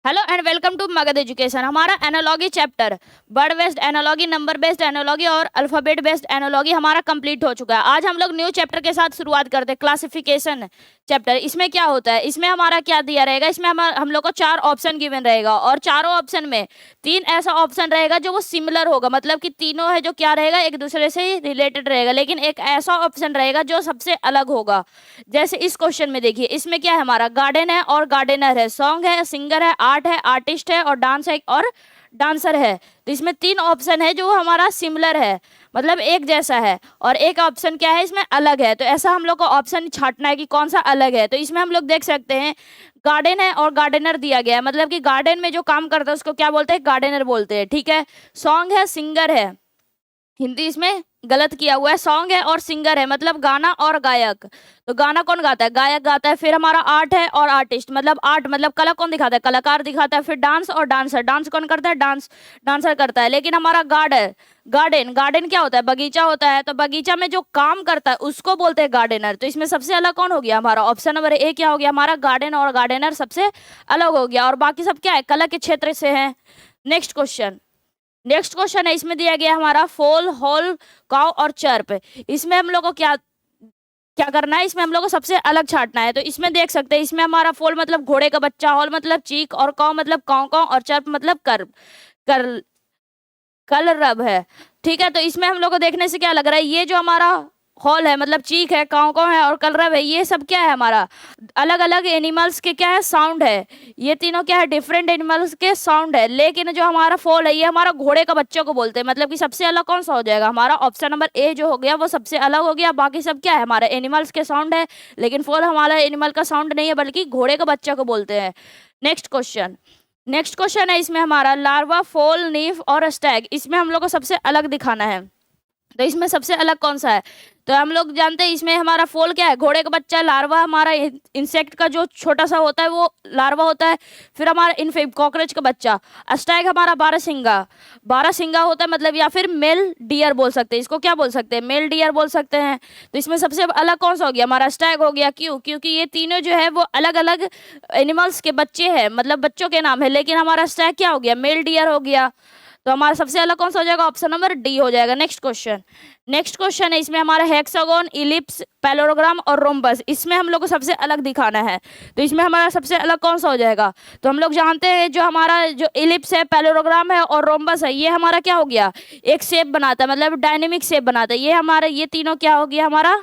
Hello and welcome to Magadh education. हमारा analogy chapter word based analogy, number based analogy और alphabet based analogy हमारा complete हो चुका है। आज हम लोग न्यू चैप्टर के साथ शुरुआत करते हैं, क्लासिफिकेशन चैप्टर। इसमें क्या होता है, इसमें हमारा क्या दिया रहेगा, इसमें हम लोग को 4 ऑप्शन गिवन रहेगा और चारों ऑप्शन में 3 ऐसा ऑप्शन रहेगा जो वो सिमिलर होगा, मतलब कि तीनों है जो क्या रहेगा, एक दूसरे से रिलेटेड रहेगा, लेकिन एक ऐसा ऑप्शन रहेगा जो सबसे अलग होगा। जैसे इस क्वेश्चन में देखिए, इसमें क्या है, हमारा गार्डन है और गार्डनर है, सॉन्ग है, सिंगर है, आर्ट है, आर्टिस्ट है और डांस है और डांसर है। तो इसमें 3 ऑप्शन है जो हमारा सिमिलर है, मतलब एक जैसा है, और एक ऑप्शन क्या है इसमें अलग है। तो ऐसा हम लोग को ऑप्शन छांटना है कि कौन सा अलग है। तो इसमें हम लोग देख सकते हैं गार्डन है और गार्डनर दिया गया है, मतलब कि गार्डन में जो काम करता है उसको क्या बोलते हैं, गार्डनर बोलते हैं, ठीक है। सॉन्ग है, सिंगर है, हिंदी इसमें गलत किया हुआ है, सॉन्ग है और सिंगर है, मतलब गाना और गायक। तो गाना कौन गाता है, गायक गाता है। फिर हमारा आर्ट है और आर्टिस्ट, मतलब आर्ट मतलब कला कौन दिखाता है, कलाकार दिखाता है। फिर डांस और डांसर, डांस कौन करता है, डांसर करता है। लेकिन हमारा गार्डन गार्डन क्या होता है, बगीचा होता है। तो बगीचा में जो काम करता है उसको बोलते हैं गार्डनर। तो इसमें सबसे अलग कौन हो गया, हमारा ऑप्शन नंबर ए क्या हो गया, हमारा गार्डन और गार्डनर सबसे अलग हो गया, और बाकी सब क्या है, कला के क्षेत्र से है। नेक्स्ट क्वेश्चन है, इसमें दिया गया हमारा फोल, हॉल, काउ और चर्प। इसमें हम लोग को क्या क्या करना है, इसमें हम लोग को सबसे अलग छांटना है। तो इसमें देख सकते हैं, इसमें हमारा फोल मतलब घोड़े का बच्चा, हॉल मतलब चीक, और काउ मतलब काउ काउ, और चर्प मतलब कर कलरब है, ठीक है। तो इसमें हम लोग को देखने से क्या लग रहा है, ये जो हमारा हॉल है मतलब चीक है, काउ काउ है और कलरब है, ये सब क्या है, हमारा अलग अलग एनिमल्स के क्या है, साउंड है। ये तीनों क्या है, डिफरेंट एनिमल्स के साउंड है। लेकिन जो हमारा फॉल है ये हमारा घोड़े का बच्चे को बोलते हैं, मतलब कि सबसे अलग कौन सा हो जाएगा, हमारा ऑप्शन नंबर ए जो हो गया वो सबसे अलग हो गया। बाकी सब क्या है, हमारा एनिमल्स के साउंड है, लेकिन फॉल हमारा एनिमल का साउंड नहीं है बल्कि घोड़े का बच्चा को बोलते हैं। नेक्स्ट क्वेश्चन नेक्स्ट क्वेश्चन है, इसमें हमारा लार्वा, फोल, नीफ और स्टैग, इसमें हम लोग को सबसे अलग दिखाना है। तो इसमें सबसे अलग कौन सा है, तो हम लोग जानते हैं इसमें हमारा फोल क्या है, घोड़े का बच्चा। लार्वा हमारा इंसेक्ट का जो छोटा सा होता है वो लार्वा होता है। फिर हमारा इनफेक्ट कॉकरोच का बच्चा। अस्टैग हमारा बारहसिंगा होता है, मतलब या फिर मेल डियर बोल सकते हैं, इसको क्या बोल सकते हैं, मेल डियर बोल सकते हैं। तो इसमें सबसे अलग कौन सा हो गया, हमारा स्टैग हो गया। क्यों, क्योंकि ये तीनों जो है वो अलग अलग एनिमल्स के बच्चे हैं, मतलब बच्चों के नाम है, लेकिन हमारा स्टैग क्या हो गया, मेल डियर हो गया। तो हमारा सबसे अलग कौन सा हो जाएगा, ऑप्शन नंबर डी हो जाएगा। नेक्स्ट क्वेश्चन है, इसमें हमारा हेक्सागोन, इलिप्स, पैलोरोग्राम और रोम्बस, इसमें हम लोग को सबसे अलग दिखाना है। तो इसमें हमारा सबसे अलग कौन सा हो जाएगा, तो हम लोग जानते हैं जो हमारा जो इलिप्स है, पैलोरोग्राम है और रोम्बस है, ये हमारा क्या हो गया, एक शेप बनाता है, मतलब डायनेमिक शेप बनाता है। ये हमारा ये तीनों क्या हो गया, हमारा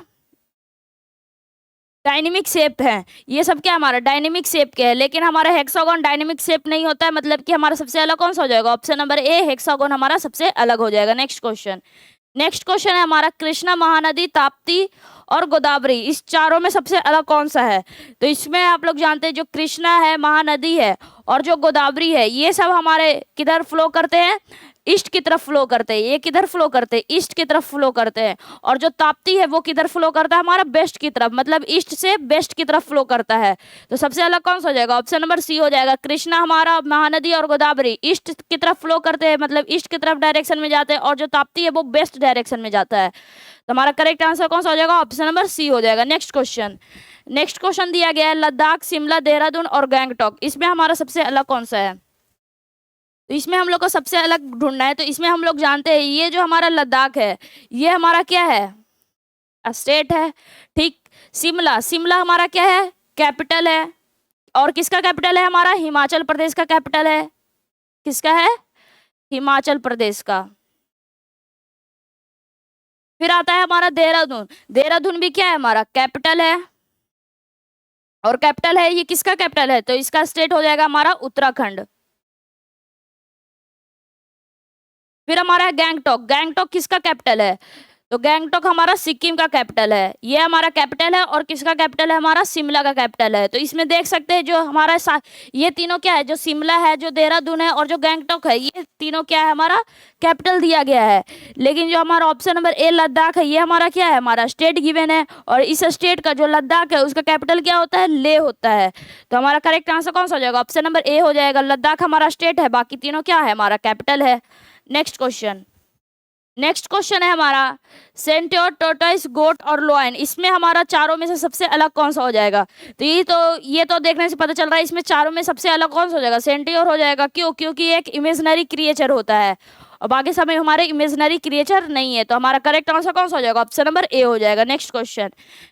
डायनेमिक शेप है। ये सब क्या हमारा डायनेमिक शेप के है, लेकिन हमारा हेक्सागोन डायनेमिक शेप नहीं होता है, मतलब कि हमारा सबसे अलग कौन सा हो जाएगा, ऑप्शन नंबर ए हेक्सागोन हमारा सबसे अलग हो जाएगा। नेक्स्ट क्वेश्चन है हमारा, कृष्णा, महानदी, ताप्ती और गोदावरी, इस चारों में सबसे अलग कौन सा है। तो इसमें आप लोग जानते हैं जो कृष्णा है, महानदी है और जो गोदावरी है, ये सब हमारे किधर फ्लो करते हैं, ईस्ट की तरफ फ्लो करते हैं। ये किधर फ्लो करते हैं, ईस्ट की तरफ फ्लो करते हैं। और जो ताप्ती है वो किधर फ्लो करता है, हमारा वेस्ट की तरफ, मतलब ईस्ट से वेस्ट की तरफ फ्लो करता है। तो सबसे अलग कौन सा हो जाएगा, ऑप्शन नंबर सी हो जाएगा। कृष्णा हमारा, महानदी और गोदावरी ईस्ट की तरफ फ्लो करते हैं, मतलब ईस्ट की तरफ डायरेक्शन में जाते हैं, और जो ताप्ती है वो वेस्ट डायरेक्शन में जाता है। तो हमारा करेक्ट आंसर कौन सा हो जाएगा, ऑप्शन नंबर सी हो जाएगा। नेक्स्ट क्वेश्चन दिया गया है, लद्दाख, शिमला, देहरादून और गैंगटॉक, इसमें हमारा सबसे अलग कौन सा है। तो इसमें हम लोग को सबसे अलग ढूंढना है। तो इसमें हम लोग जानते हैं ये जो हमारा लद्दाख है ये हमारा क्या है, स्टेट है, ठीक। शिमला शिमला हमारा क्या है, कैपिटल है। और किसका कैपिटल है, हमारा हिमाचल प्रदेश का कैपिटल है। किसका है, हिमाचल प्रदेश का। फिर आता है हमारा देहरादून। देहरादून भी क्या है, हमारा कैपिटल है, और कैपिटल है, ये किसका कैपिटल है, तो इसका स्टेट हो जाएगा हमारा उत्तराखंड। फिर हमारा है गैंगटॉक। गैंगटॉक किसका कैपिटल है, तो गैंगटॉक हमारा सिक्किम का कैपिटल है। ये हमारा कैपिटल है, और किसका कैपिटल है, हमारा शिमला का कैपिटल है। तो इसमें देख सकते हैं जो हमारा ये तीनों क्या है, जो शिमला है, जो देहरादून है और जो गैंगटॉक है, ये तीनों क्या है, हमारा कैपिटल दिया गया है। लेकिन जो हमारा ऑप्शन नंबर ए लद्दाख है, ये हमारा क्या है, हमारा स्टेट गिवन है, और इस स्टेट का जो लद्दाख है उसका कैपिटल क्या होता है, ले होता है। तो हमारा करेक्ट आंसर कौन सा हो जाएगा, ऑप्शन नंबर ए हो जाएगा। लद्दाख हमारा स्टेट है, बाकी तीनों क्या है, हमारा कैपिटल है। नेक्स्ट क्वेश्चन नेक्स्ट क्वेश्चन है हमारा सेंट्योर, टोर्टोइस, गोट और लोयन, इसमें हमारा चारों में से सबसे अलग कौन सा हो जाएगा? तो ये तो देखने से पता चल रहा है इसमें चारों में सबसे अलग कौन सा हो जाएगा? सेंट्योर हो जाएगा। क्यों? क्योंकि ये एक इमेजिनरी क्रिएचर होता है और बाकी समय हमारे इमेजिनरी क्रिएचर नहीं है। तो हमारा करेक्ट आंसर कौन सा हो जाएगा? ऑप्शन नंबर ए हो जाएगा। नेक्स्ट क्वेश्चन,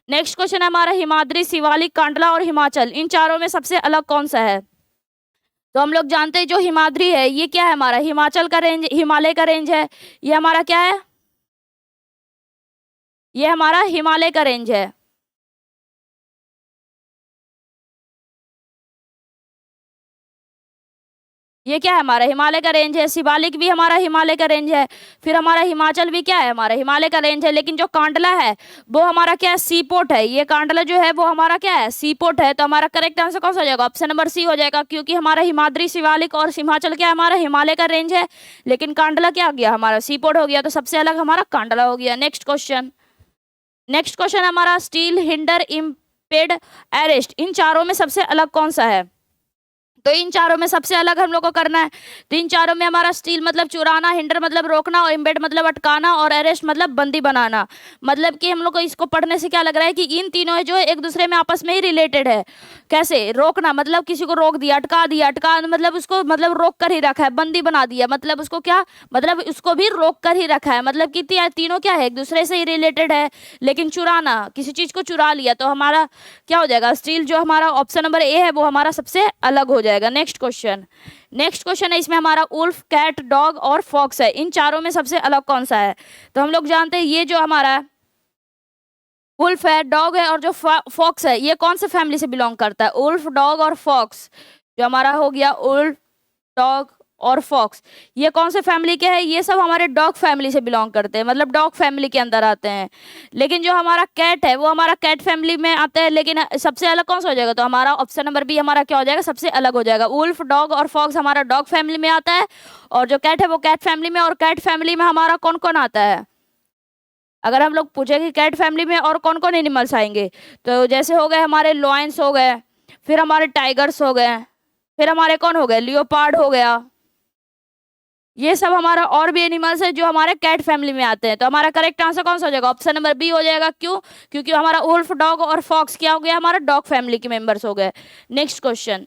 नेक्स्ट क्वेश्चन है हमारा हिमाद्री, शिवालिक, कांडला और हिमाचल, इन चारों में सबसे अलग कौन सा है? तो हम लोग जानते हैं जो हिमाद्री है ये क्या है? हमारा हिमाचल का रेंज, हिमालय का रेंज है। ये हमारा क्या है? ये हमारा हिमालय का रेंज है। ये क्या है? हमारा हिमालय का रेंज है। शिवालिक भी हमारा हिमालय का रेंज है। फिर हमारा हिमाचल भी क्या है? हमारा हिमालय का रेंज है। लेकिन जो कांडला है वो हमारा क्या है? सीपोर्ट है। ये कांडला जो है वो हमारा क्या है? सीपोर्ट है। तो हमारा करेक्ट आंसर कौन सा हो जाएगा? ऑप्शन नंबर सी हो जाएगा। क्योंकि हमारा हिमाद्री, शिवालिक और हिमाचल क्या है? हमारा हिमालय का रेंज है। लेकिन कांडला क्या हो गया? हमारा सीपोर्ट हो गया। तो सबसे अलग हमारा कांडला हो गया। नेक्स्ट क्वेश्चन, नेक्स्ट क्वेश्चन हमारा स्टील, हिंडर, इम्पेड, अरेस्ट, इन चारों में सबसे अलग कौन सा है? तो इन चारों में सबसे अलग हम लोग को करना है। तो इन चारों में हमारा स्टील मतलब चुराना, हिंडर मतलब रोकना और इम्बेड मतलब अटकाना और अरेस्ट मतलब बंदी बनाना। मतलब कि हम लोग को इसको पढ़ने से क्या लग रहा है कि इन तीनों है जो है एक दूसरे में आपस में ही रिलेटेड है। कैसे? रोकना मतलब किसी को रोक दिया, अटका दिया, अटका मतलब उसको मतलब रोक कर ही रखा है। बंदी बना दिया मतलब उसको क्या, मतलब उसको भी रोक कर ही रखा है। मतलब कि तीनों क्या है? एक दूसरे से ही रिलेटेड है। लेकिन चुराना, किसी चीज को चुरा लिया, तो हमारा क्या हो जाएगा? स्टील जो हमारा ऑप्शन नंबर ए है वो हमारा सबसे अलग हो जाएगा। नेक्स्ट क्वेश्चन, नेक्स्ट क्वेश्चन है इसमें हमारा उल्फ, कैट, डॉग और फॉक्स है, इन चारों में सबसे अलग कौन सा है? तो हम लोग जानते हैं ये जो हमारा उल्फ है, डॉग है और जो फॉक्स है ये कौन से फैमिली से बिलोंग करता है? उल्फ, डॉग और फॉक्स, जो हमारा हो गया उल्फ, डॉग और फॉक्स, ये कौन से फैमिली के हैं? ये सब हमारे डॉग फैमिली से बिलोंग करते हैं, मतलब डॉग फैमिली के अंदर आते हैं। लेकिन जो हमारा कैट है वो हमारा कैट फैमिली में आता है। लेकिन सबसे अलग कौन सा हो जाएगा? तो हमारा ऑप्शन नंबर बी हमारा क्या हो जाएगा? सबसे अलग हो जाएगा। उल्फ, डॉग और फॉक्स हमारा डॉग फैमिली में आता है और जो कैट है वो कैट फैमिली में। और कैट फैमिली में हमारा कौन कौन आता है? अगर हम लोग पूछे कि कैट फैमिली में और कौन कौन एनिमल्स आएंगे, तो जैसे हो गए हमारे लॉयंस हो गए, फिर हमारे टाइगर्स हो गए, फिर हमारे कौन हो गए? लियोपार्ड हो गया। ये सब हमारा और भी एनिमल्स है जो हमारे कैट फैमिली में आते हैं। तो हमारा करेक्ट आंसर कौन सा हो जाएगा? ऑप्शन नंबर बी हो जाएगा। क्यों? क्योंकि हमारा उल्फ, डॉग और फॉक्स क्या हो गया? हमारा डॉग फैमिली के मेंबर्स हो गए। नेक्स्ट क्वेश्चन,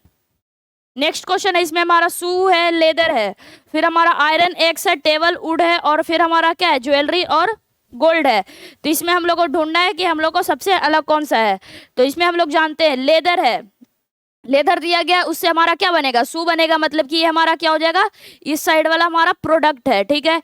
नेक्स्ट क्वेश्चन है इसमें हमारा शू है, लेदर है, फिर हमारा आयरन, एक्स है, टेबल, वुड है और फिर हमारा क्या है? ज्वेलरी और गोल्ड है। तो इसमें हम लोग को ढूंढना है कि हम लोग को सबसे अलग कौन सा है। तो इसमें हम लोग जानते हैं लेदर है, लेदर दिया गया, उससे हमारा क्या बनेगा? शू बनेगा। मतलब कि ये हमारा क्या हो जाएगा? इस साइड वाला हमारा प्रोडक्ट है, ठीक है।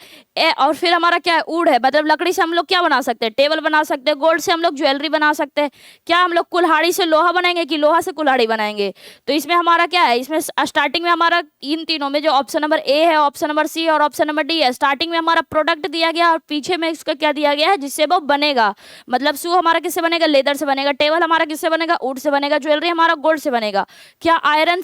और फिर हमारा क्या है? वुड है, मतलब लकड़ी से हम लोग क्या बना सकते हैं? टेबल बना सकते हैं। गोल्ड से हम लोग ज्वेलरी बना सकते हैं। क्या हम लोग कुल्हाड़ी से लोहा बनाएंगे कि लोहा से कुल्हाड़ी बनाएंगे? तो इसमें हमारा क्या है? इसमें स्टार्टिंग में हमारा इन तीनों में जो ऑप्शन नंबर ए है, ऑप्शन नंबर सी और ऑप्शन नंबर डी है, स्टार्टिंग में हमारा प्रोडक्ट दिया गया और पीछे में इसका क्या दिया गया है जिससे वो बनेगा। मतलब शू हमारा किससे बनेगा? लेदर से बनेगा। टेबल हमारा किससे बनेगा? वुड से बनेगा। ज्वेलरी हमारा गोल्ड से बनेगा। क्या आयरन,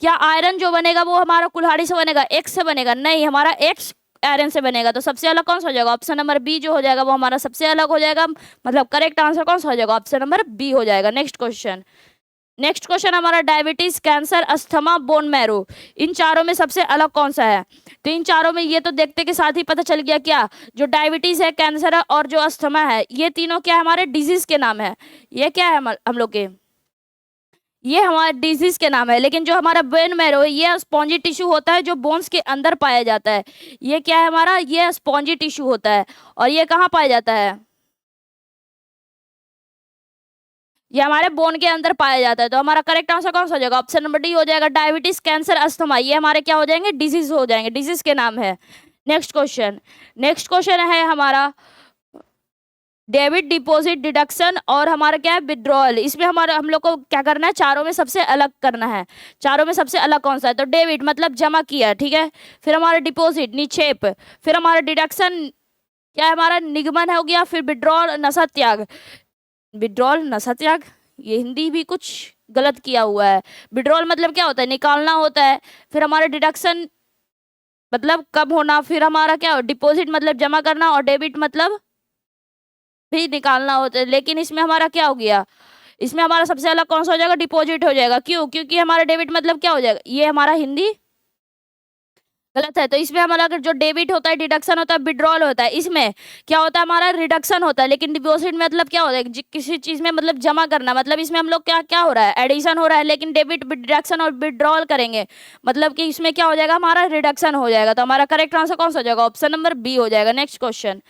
क्या आयरन जो बनेगा वो हमारा कुल्हाड़ी से बनेगा? एक्स से बनेगा? नहीं, हमारा एक्स आयरन से बनेगा। तो सबसे अलग कौन सा हो जाएगा? ऑप्शन नंबर बी जो हो जाएगा वो हमारा सबसे अलग हो जाएगा। मतलब करेक्ट आंसर कौन सा हो जाएगा? ऑप्शन नंबर बी हो जाएगा। नेक्स्ट क्वेश्चन, नेक्स्ट क्वेश्चन हमारा diabetes, cancer, asthma, bone marrow, इन चारों में सबसे अलग कौन सा है? तो इन चारों में ये तो देखते के साथ ही पता चल गया। क्या? जो डायबिटीज है, कैंसर है और जो अस्थमा है, ये तीनों क्या है? हमारे डिजीज के नाम है। ये क्या है हम लोग के? ये हमारा डिजीज के नाम है। लेकिन जो हमारा बोन मैरो है ये स्पॉन्जी टिश्यू होता है जो बोन्स के अंदर पाया जाता है। ये क्या है हमारा? ये स्पॉन्जी टिश्यू होता है। और ये कहाँ पाया जाता है? ये हमारे बोन के अंदर पाया जाता है। तो हमारा करेक्ट आंसर कौन सा हो जाएगा? ऑप्शन नंबर डी हो जाएगा। डायबिटीज, कैंसर, अस्थमा, ये हमारे क्या हो जाएंगे? डिजीज हो जाएंगे, डिजीज के नाम है। नेक्स्ट क्वेश्चन, नेक्स्ट क्वेश्चन है हमारा डेबिट, डिपॉजिट, डिडक्शन और हमारा क्या है? विड्रॉल। इसमें हमारा हम लोग को क्या करना है? चारों में सबसे अलग करना है। चारों में सबसे अलग कौन सा है? तो डेबिट मतलब जमा किया, ठीक है। फिर हमारा डिपॉजिट निक्षेप, फिर हमारा डिडक्शन क्या है? हमारा निगमन हो गया। फिर विड्रॉल नशा त्याग, विड्रॉल नशा त्याग, ये हिंदी भी कुछ गलत किया हुआ है। विड्रॉल मतलब क्या होता है? निकालना होता है। फिर हमारा डिडक्शन मतलब कम होना। फिर हमारा क्या? डिपॉजिट मतलब जमा करना और डेबिट मतलब भी निकालना होता है। लेकिन इसमें हमारा क्या हो गया? इसमें हमारा सबसे अलग कौन सा हो जाएगा? डिपॉजिट हो जाएगा। क्यों? क्योंकि हमारा डेबिट मतलब क्या हो जाएगा? ये हमारा हिंदी गलत है। तो इसमें हमारा अगर जो डेबिट होता है, डिडक्शन होता है, विड्रॉल होता है, इसमें क्या होता है हमारा रिडक्शन होता है। लेकिन डिपॉजिट मतलब क्या होता है, किसी चीज में मतलब जमा करना, मतलब इसमें हम लोग क्या क्या हो रहा है, एडिशन हो रहा है। लेकिन डेबिट डिडक्शन और विड्रॉल करेंगे मतलब कि इसमें क्या हो जाएगा, हमारा रिडक्शन हो जाएगा। तो हमारा करेक्ट आंसर कौन सा हो जाएगा, ऑप्शन नंबर बी हो जाएगा। नेक्स्ट क्वेश्चन,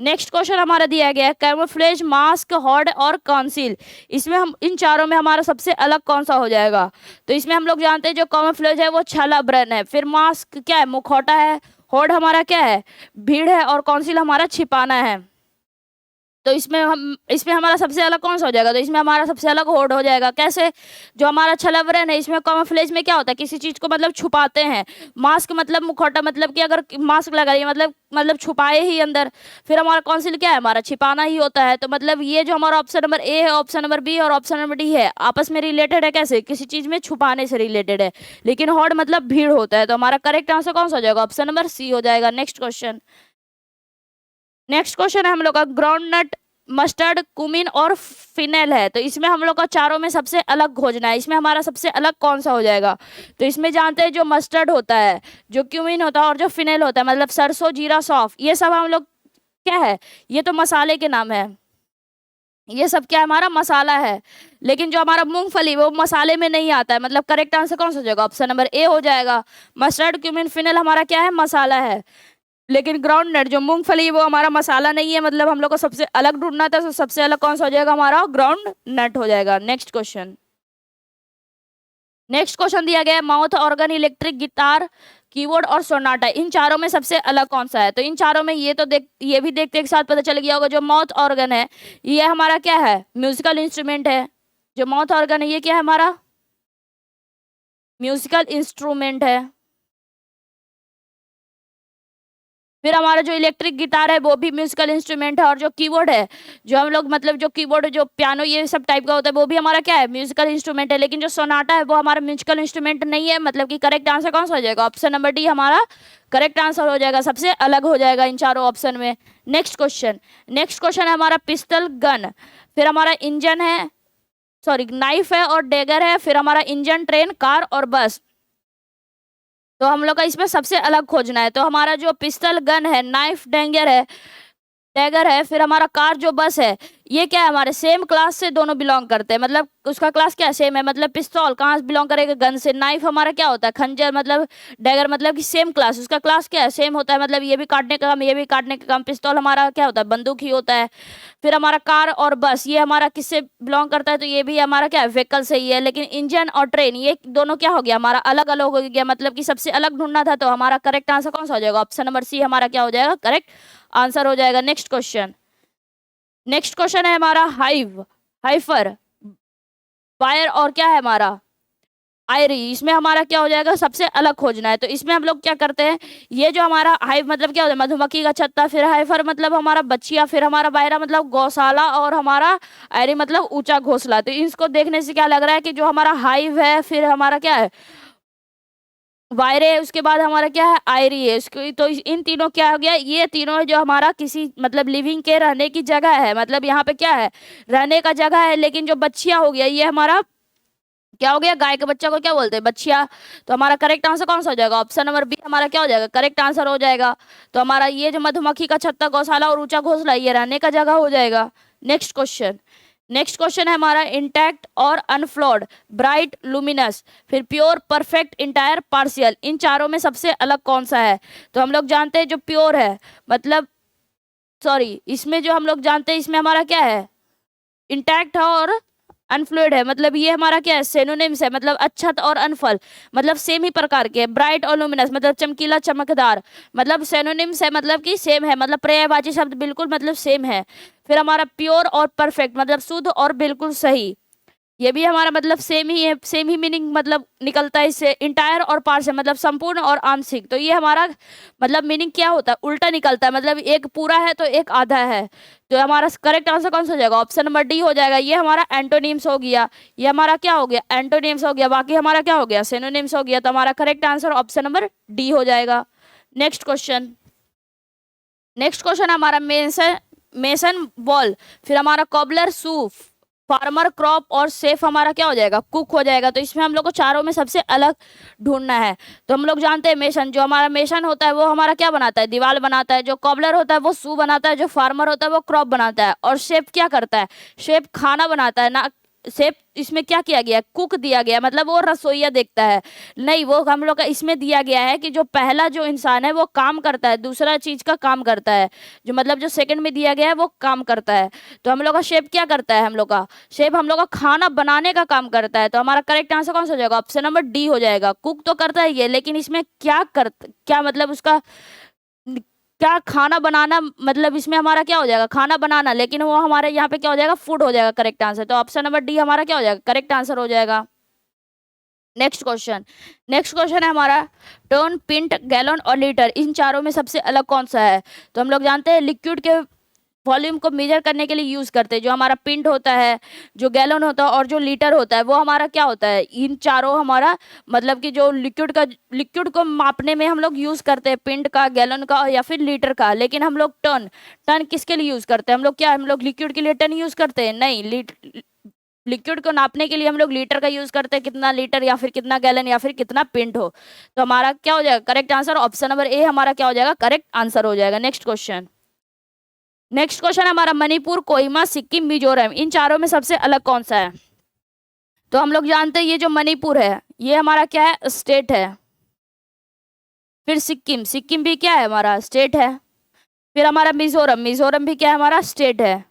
नेक्स्ट क्वेश्चन हमारा दिया गया है कैमोफ्लेज, मास्क, हॉड और कॉन्सील। इसमें हम इन चारों में हमारा सबसे अलग कौन सा हो जाएगा। तो इसमें हम लोग जानते हैं जो कैमोफ्लेज है वो छल आवरण है, फिर मास्क क्या है, मुखौटा है, हॉड हमारा क्या है, भीड़ है, और कॉन्सील हमारा छिपाना है। तो इसमें हमारा सबसे अलग कौन सा हो जाएगा, तो इसमें हमारा सबसे अलग होड़ हो जाएगा। कैसे, जो हमारा छलावरण है इसमें कैमोफ्लेज में क्या होता है, किसी चीज को मतलब छुपाते हैं। मास्क मतलब मुखौटा, मतलब कि अगर मास्क लगाइए मतलब छुपाए ही अंदर। फिर हमारा कौंसिल क्या है, हमारा छिपाना ही होता है। तो मतलब ये जो हमारा ऑप्शन नंबर ए है, ऑप्शन नंबर बी और ऑप्शन नंबर डी है आपस में रिलेटेड है। कैसे, किसी चीज में छुपाने से रिलेटेड है। लेकिन हॉड मतलब भीड़ होता है। तो हमारा करेक्ट आंसर कौन सा हो जाएगा, ऑप्शन नंबर सी हो जाएगा। नेक्स्ट क्वेश्चन, नेक्स्ट क्वेश्चन है हम लोग का ग्राउंड नट, मस्टर्ड, कुमिन और फिनेल है। तो इसमें हम लोग का चारों में सबसे अलग खोजना है। इसमें हमारा सबसे अलग कौन सा हो जाएगा। तो इसमें जानते हैं जो मस्टर्ड होता है, जो क्यूमिन होता है और जो फिनेल होता है, मतलब सरसों, जीरा, सौंफ, ये सब हम लोग क्या है, ये तो मसाले के नाम है। ये सब क्या है, हमारा मसाला है। लेकिन जो हमारा मूंगफली वो मसाले में नहीं आता है। मतलब करेक्ट आंसर कौन सा हो जाएगा, ऑप्शन नंबर ए हो जाएगा। मस्टर्ड, क्यूमिन, फिनेल हमारा क्या है, मसाला है। लेकिन ग्राउंड नट जो मूंगफली वो हमारा मसाला नहीं है। मतलब हम लोग को सबसे अलग ढूंढना था, तो सबसे अलग कौन सा हो जाएगा, हमारा ग्राउंड नट हो जाएगा। नेक्स्ट क्वेश्चन, नेक्स्ट क्वेश्चन दिया गया है mouth organ, electric guitar, keyboard और सोनाटा। इन चारों में सबसे अलग कौन सा है। तो इन चारों में ये भी देखते एक साथ पता चल गया होगा। जो माउथ ऑर्गन है ये हमारा क्या है, म्यूजिकल इंस्ट्रूमेंट है। जो माउथ ऑर्गन है ये क्या है, हमारा म्यूजिकल इंस्ट्रूमेंट है। फिर हमारा जो इलेक्ट्रिक गिटार है वो भी म्यूजिकल इंस्ट्रूमेंट है। और जो कीबोर्ड है, जो हम लोग मतलब जो कीबोर्ड, जो पियानो, ये सब टाइप का होता है, वो भी हमारा क्या है, म्यूजिकल इंस्ट्रूमेंट है। लेकिन जो सोनाटा है वो हमारा म्यूजिकल इंस्ट्रूमेंट नहीं है। मतलब कि करेक्ट आंसर कौन सा हो जाएगा, ऑप्शन नंबर डी हमारा करेक्ट आंसर हो जाएगा, सबसे अलग हो जाएगा इन चारों ऑप्शन में। नेक्स्ट क्वेश्चन, नेक्स्ट क्वेश्चन है हमारा पिस्टल गन, फिर हमारा इंजन है, सॉरी नाइफ है और डेगर है, फिर हमारा इंजन, ट्रेन, कार और बस। तो हम लोग का इसमें सबसे अलग खोजना है। तो हमारा जो पिस्टल गन है, नाइफ, डैगर है, फिर हमारा कार जो बस है, ये क्या है, हमारे सेम क्लास से दोनों बिलोंग करते हैं। मतलब उसका क्लास क्या है, सेम है। मतलब पिस्तौल कहाँ से बिलोंग करेगा, गन से। नाइफ हमारा क्या होता है, खंजर। मतलब डैगर मतलब कि सेम क्लास, उसका क्लास क्या है, सेम होता है। मतलब ये भी काटने का काम, ये भी काटने का काम। पिस्तौल हमारा क्या होता है, बंदूक ही होता है। फिर हमारा कार और बस, ये हमारा किससे बिलोंग करता है, तो ये भी हमारा क्या है, व्हीकल से ही है। लेकिन इंजन और ट्रेन ये दोनों क्या हो गया, हमारा अलग अलग हो गया। मतलब कि सबसे अलग ढूंढना था। तो हमारा करेक्ट आंसर कौन सा हो जाएगा, ऑप्शन नंबर सी हमारा क्या हो जाएगा, करेक्ट आंसर हो जाएगा। नेक्स्ट क्वेश्चन, नेक्स्ट क्वेश्चन है हमारा हाइव, हाइफर, वायर और क्या है हमारा आयरी। इसमें हमारा क्या हो जाएगा, सबसे अलग खोजना है। तो इसमें हम लोग क्या करते हैं, ये जो हमारा हाइव मतलब क्या होता है, मधुमक्खी का छत्ता, फिर हाइफर मतलब हमारा बच्चिया, फिर हमारा वायरा मतलब गौशाला, और हमारा आयरी मतलब ऊंचा घोंसला। तो इसको देखने से क्या लग रहा है कि जो हमारा हाइव है, फिर हमारा क्या है, वायरे है, उसके बाद हमारा क्या है, आयरी है। उसको तो इन तीनों क्या हो गया, ये तीनों है जो हमारा किसी मतलब लिविंग के रहने की जगह है। मतलब यहाँ पे क्या है, रहने का जगह है। लेकिन जो बच्चिया हो गया, ये हमारा क्या हो गया, गाय के बच्चा को क्या बोलते हैं, बच्चिया। तो हमारा करेक्ट आंसर कौन सा हो जाएगा, ऑप्शन नंबर बी हमारा क्या हो जाएगा, करेक्ट आंसर हो जाएगा। तो हमारा ये जो मधुमक्खी का छत्ता, गौशाला और ऊंचा घोंसला, ये रहने का जगह हो जाएगा। नेक्स्ट क्वेश्चन, नेक्स्ट क्वेश्चन है हमारा इंटैक्ट और अनफ्लॉड, ब्राइट, लुमिनस, फिर प्योर, परफेक्ट, इंटायर, पार्शियल। इन चारों में सबसे अलग कौन सा है। तो हम लोग जानते हैं जो प्योर है, मतलब सॉरी, इसमें जो हम लोग जानते हैं इसमें हमारा क्या है, इंटैक्ट है और अनफ्लूइड है। मतलब ये हमारा क्या है, सेनोनिम्स है। मतलब अच्छत और अनफल मतलब सेम ही प्रकार के। ब्राइट और लुमिनस मतलब चमकीला, चमकदार, मतलब सेनोनिम्स है। मतलब कि सेम है, मतलब पर्यायवाची शब्द बिल्कुल मतलब सेम है। फिर हमारा प्योर और परफेक्ट मतलब शुद्ध और बिल्कुल सही, ये भी हमारा मतलब सेम ही है, सेम ही मीनिंग मतलब निकलता है इससे। इंटायर और पार्शियल मतलब संपूर्ण और आंशिक। तो ये हमारा मतलब मीनिंग क्या होता है, उल्टा निकलता है। मतलब एक पूरा है तो एक आधा है। तो हमारा करेक्ट आंसर कौन सा हो जाएगा, ऑप्शन नंबर डी हो जाएगा। ये हमारा एंटोनिम्स हो गया, ये हमारा क्या हो गया, एंटोनिम्स हो गया। बाकी हमारा क्या हो गया, सिनोनिम्स हो गया। तो हमारा correct answer option number D हो जाएगा। नेक्स्ट क्वेश्चन, नेक्स्ट क्वेश्चन हमारा मेसन, मेसन बॉल, फिर हमारा कॉबलर सूफ, फार्मर, क्रॉप और सेफ हमारा क्या हो जाएगा, कुक हो जाएगा। तो इसमें हम लोग को चारों में सबसे अलग ढूंढना है। तो हम लोग जानते हैं मेसन, जो हमारा मेसन होता है वो हमारा क्या बनाता है, दीवार बनाता है। जो कॉबलर होता है वो शू बनाता है। जो फार्मर होता है वो क्रॉप बनाता है। और शेफ क्या करता है, शेफ खाना बनाता है ना। शेफ इसमें क्या किया गया है, कुक दिया गया है, मतलब वो रसोइया देखता है। नहीं, वो हम लोग का इसमें दिया गया है कि जो पहला जो इंसान है वो काम करता है, दूसरा चीज का काम करता है। जो मतलब जो सेकंड में दिया गया है वो काम करता है। तो हम लोग का शेफ क्या करता है, हम लोग का शेफ हम लोग का खाना बनाने का काम करता है। तो हमारा करेक्ट आंसर कौन सा हो जाएगा, ऑप्शन नंबर डी हो जाएगा। कुक तो करता है ये, लेकिन इसमें क्या मतलब उसका क्या खाना बनाना, मतलब इसमें हमारा क्या हो जाएगा, खाना बनाना, लेकिन वो हमारे यहाँ पे क्या हो जाएगा, फूड हो जाएगा करेक्ट आंसर। तो ऑप्शन नंबर डी हमारा क्या हो जाएगा, करेक्ट आंसर हो जाएगा। नेक्स्ट क्वेश्चन है हमारा, टर्न, पिंट, गैलन और लीटर, इन चारों में सबसे अलग कौन सा है। तो हम लोग जानते हैं लिक्विड के वॉल्यूम को मेजर करने के लिए यूज करते हैं। जो हमारा पिंट होता है, जो गैलन होता है और जो लीटर होता है, वो हमारा क्या होता है, इन चारों हमारा मतलब कि जो लिक्विड को मापने में हम लोग यूज करते हैं, पिंट का, गैलन का या फिर लीटर का। लेकिन हम लोग टन टन किसके लिए यूज करते हैं, हम लोग लिक्विड के लिए टन यूज करते हैं, नहीं। लिक्विड को नापने के लिए हम लोग लीटर का यूज करते हैं, कितना लीटर या फिर कितना गैलन या फिर कितना पिंट हो। तो हमारा क्या हो जाएगा करेक्ट आंसर, ऑप्शन नंबर ए हमारा क्या हो जाएगा, करेक्ट आंसर हो जाएगा। नेक्स्ट क्वेश्चन हमारा, मणिपुर, कोहिमा, सिक्किम, मिजोरम, इन चारों में सबसे अलग कौन सा है। तो हम लोग जानते हैं ये जो मणिपुर है ये हमारा क्या है, स्टेट है। फिर सिक्किम भी क्या है, हमारा स्टेट है। फिर हमारा मिजोरम भी क्या है, हमारा स्टेट है।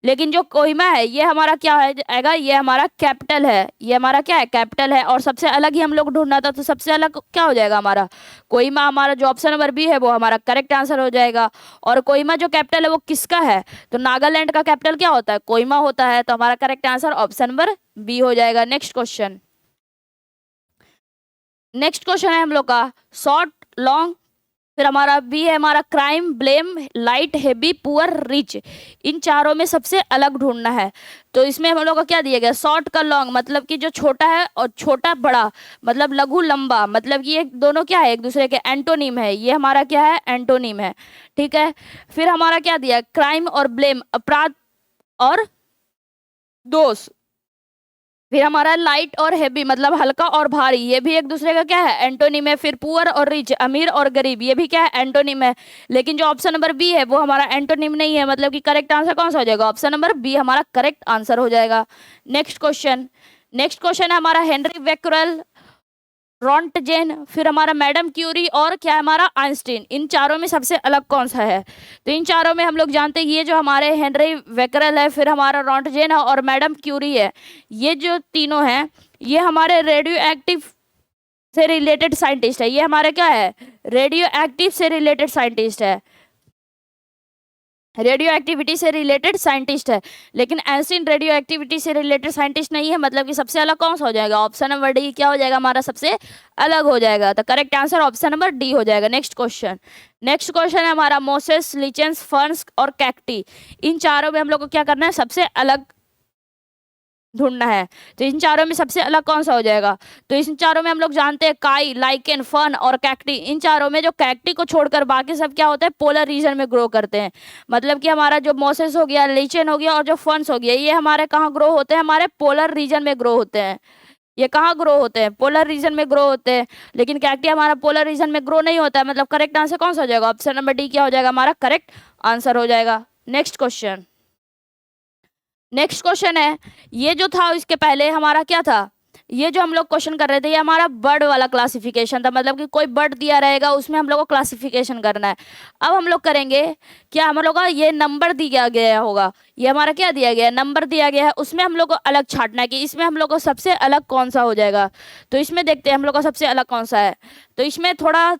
लेकिन जो कोहिमा है ये हमारा क्या है आएगा, ये हमारा कैपिटल है। ये हमारा क्या है, कैपिटल है। और सबसे अलग ही हम लोग ढूंढना था, तो सबसे अलग क्या हो जाएगा हमारा, कोहिमा। हमारा जो ऑप्शन नंबर बी है वो हमारा करेक्ट आंसर हो जाएगा। और कोहिमा जो कैपिटल है वो किसका है, तो नागालैंड का कैपिटल क्या होता है, कोहिमा होता है। तो हमारा correct answer option number B हो जाएगा। नेक्स्ट क्वेश्चन है हम लोग का, शॉर्ट, लॉन्ग, फिर हमारा बी है हमारा crime, blame, light, heavy, poor, rich, इन चारों में सबसे अलग ढूंढना है। तो इसमें हम लोग का क्या दिया गया, शॉर्ट का लॉन्ग, मतलब कि जो छोटा है, और छोटा बड़ा, मतलब लघु लंबा, मतलब कि ये दोनों क्या है, एक दूसरे के एंटोनिम है। ये हमारा क्या है, एंटोनिम है। ठीक है। फिर हमारा क्या दिया, क्राइम और ब्लेम, अपराध और दोष। फिर हमारा लाइट और हेवी, मतलब हल्का और भारी, ये भी एक दूसरे का क्या है, एंटोनिम है। फिर पुअर और रिच, अमीर और गरीब, ये भी क्या है, एंटोनिम है। लेकिन जो ऑप्शन नंबर बी है वो हमारा एंटोनिम नहीं है, मतलब कि करेक्ट आंसर कौन सा हो जाएगा, ऑप्शन नंबर बी हमारा करेक्ट आंसर हो जाएगा। नेक्स्ट क्वेश्चन है हमारा, हेनरी बेक्वेरेल, रॉन्टजेन, फिर हमारा मैडम क्यूरी और क्या है हमारा, आइंस्टीन, इन चारों में सबसे अलग कौन सा है। तो इन चारों में हम लोग जानते हैं ये जो हमारे हेनरी बेक्वेरेल है, फिर हमारा रॉन्टजेन है और मैडम क्यूरी है, ये जो तीनों हैं ये हमारे रेडियो एक्टिव से रिलेटेड साइंटिस्ट है। ये हमारे क्या है, रेडियो एक्टिव से रिलेटेड साइंटिस्ट है, रेडियो एक्टिविटी से रिलेटेड साइंटिस्ट है। लेकिन आइंस्टीन रेडियो एक्टिविटी से रिलेटेड साइंटिस्ट नहीं है, मतलब कि सबसे अलग कौन सा हो जाएगा, ऑप्शन नंबर डी क्या हो जाएगा, हमारा सबसे अलग हो जाएगा। तो correct answer option number D हो जाएगा। नेक्स्ट क्वेश्चन है हमारा, मोसेस, लिचेंस, फर्न्स और कैक्टी, इन चारों में हम लोग को क्या करना है, सबसे अलग ढूंढना है। तो इन चारों में सबसे अलग कौन सा हो जाएगा, तो इन चारों में हम लोग जानते हैं काई, लाइकेन, फर्न और कैक्टी, इन चारों में जो कैक्टी को छोड़कर बाकी सब क्या होता है, पोलर रीजन में ग्रो करते हैं। मतलब कि हमारा जो मोसेस हो गया, लीचेन हो गया और जो फर्न्स हो गया, ये हमारे कहाँ ग्रो होते हैं, हमारे पोलर रीजन में ग्रो होते हैं। ये कहाँ ग्रो होते हैं, पोलर रीजन में ग्रो होते हैं। लेकिन कैक्टी हमारा पोलर रीजन में ग्रो नहीं होता है, मतलब करेक्ट आंसर कौन सा हो जाएगा, ऑप्शन नंबर डी क्या हो जाएगा, हमारा करेक्ट आंसर हो जाएगा। नेक्स्ट क्वेश्चन है, ये जो था इसके पहले हमारा क्या था, ये जो हम लोग क्वेश्चन कर रहे थे ये हमारा बर्ड वाला क्लासिफिकेशन था, मतलब कि कोई बर्ड दिया रहेगा उसमें हम लोग को क्लासिफिकेशन करना है। अब हम लोग करेंगे क्या, हम लोग का ये नंबर दिया गया होगा, ये हमारा क्या दिया गया है, नंबर दिया गया है, उसमें हम लोग को अलग छांटना है कि इसमें हम लोग को सबसे अलग कौन सा हो जाएगा। तो इसमें देखते हैं हम लोग का सबसे अलग कौन सा है। तो इसमें थोड़ा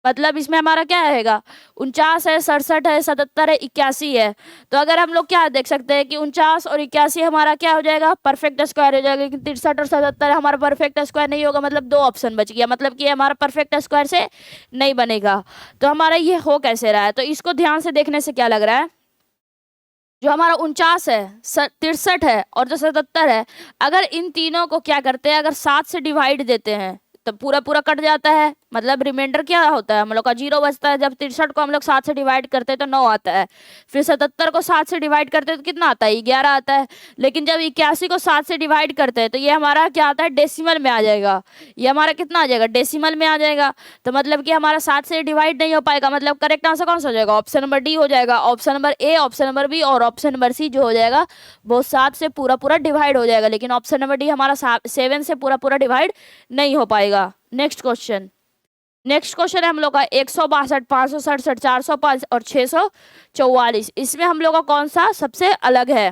मतलब इसमें हमारा क्या रहेगा, 49 है, 67 है, 77 है, 81 है। तो अगर हम लोग क्या देख सकते हैं कि 49 और 81 हमारा क्या हो जाएगा, परफेक्ट स्क्वायर हो जाएगा। लेकिन 63 और 77 हमारा परफेक्ट स्क्वायर नहीं होगा, मतलब दो ऑप्शन बच गया, मतलब कि हमारा परफेक्ट स्क्वायर से नहीं बनेगा। तो हमारा ये हो कैसे रहा है, तो इसको ध्यान से देखने से क्या लग रहा है, जो हमारा 49 है, 63 है और जो 77 है, अगर इन तीनों को क्या करते हैं, अगर 7 से डिवाइड देते हैं तो पूरा पूरा कट जाता है, मतलब रिमाइंडर क्या होता है हम लोग का 0 बचता है। जब 63 को हम लोग 7 से डिवाइड करते हैं तो 9 आता है। फिर 77 को 7 से डिवाइड करते हैं तो कितना आता है, 11 आता है। लेकिन जब 81 को 7 से डिवाइड करते हैं तो ये हमारा क्या आता है, डेसिमल में आ जाएगा। ये हमारा कितना आ जाएगा, डेसिमल में आ जाएगा। तो मतलब कि हमारा 7 से डिवाइड नहीं हो पाएगा। मतलब करेक्ट आंसर कौन सा हो जाएगा, ऑप्शन नंबर डी हो जाएगा। Option number A, option number B और ऑप्शन नंबर सी जो हो जाएगा वो 7 से पूरा पूरा डिवाइड हो जाएगा। लेकिन ऑप्शन नंबर डी हमारा 7 से पूरा पूरा डिवाइड नहीं हो पाएगा। नेक्स्ट क्वेश्चन है हम लोग का 162, 567, 405 और 644। इसमें हम लोग का कौन सा सबसे अलग है,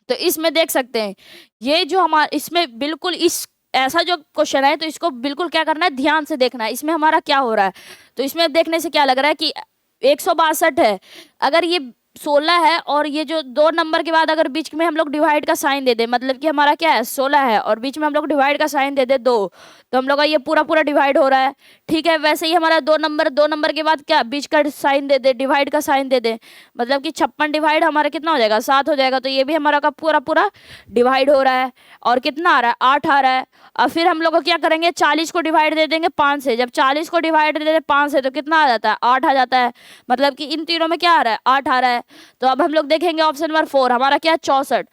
तो इसमें देख सकते हैं ये जो हमारा इसमें बिल्कुल इस ऐसा जो क्वेश्चन है तो इसको बिल्कुल क्या करना है, ध्यान से देखना है इसमें हमारा क्या हो रहा है। तो इसमें देखने से क्या लग रहा है कि 162 है, अगर ये 16 है और ये जो 2 नंबर के बाद अगर बीच में हम लोग डिवाइड का साइन दे दे, मतलब कि हमारा क्या है 16 है और बीच में हम लोग डिवाइड का साइन दे दे 2, तो हम लोग का ये पूरा पूरा डिवाइड हो रहा है। ठीक है, वैसे ही हमारा 2 नंबर के बाद क्या बीच का साइन दे दे, डिवाइड का साइन दे दे, मतलब कि 56 डिवाइड हमारा कितना हो जाएगा, 7 हो जाएगा। तो ये भी हमारा का पूरा पूरा डिवाइड हो रहा है। और कितना आ रहा है, 8 आ रहा है। और फिर हम लोग को क्या करेंगे, 40 को डिवाइड दे देंगे 5 से। जब 40 को डिवाइड दे देंगे 5 से तो कितना आ जाता है, 8 आ जाता है। मतलब कि इन तीनों में क्या आ रहा है, 8 आ रहा है। तो अब हम लोग देखेंगे ऑप्शन नंबर 4 हमारा क्या है, 64।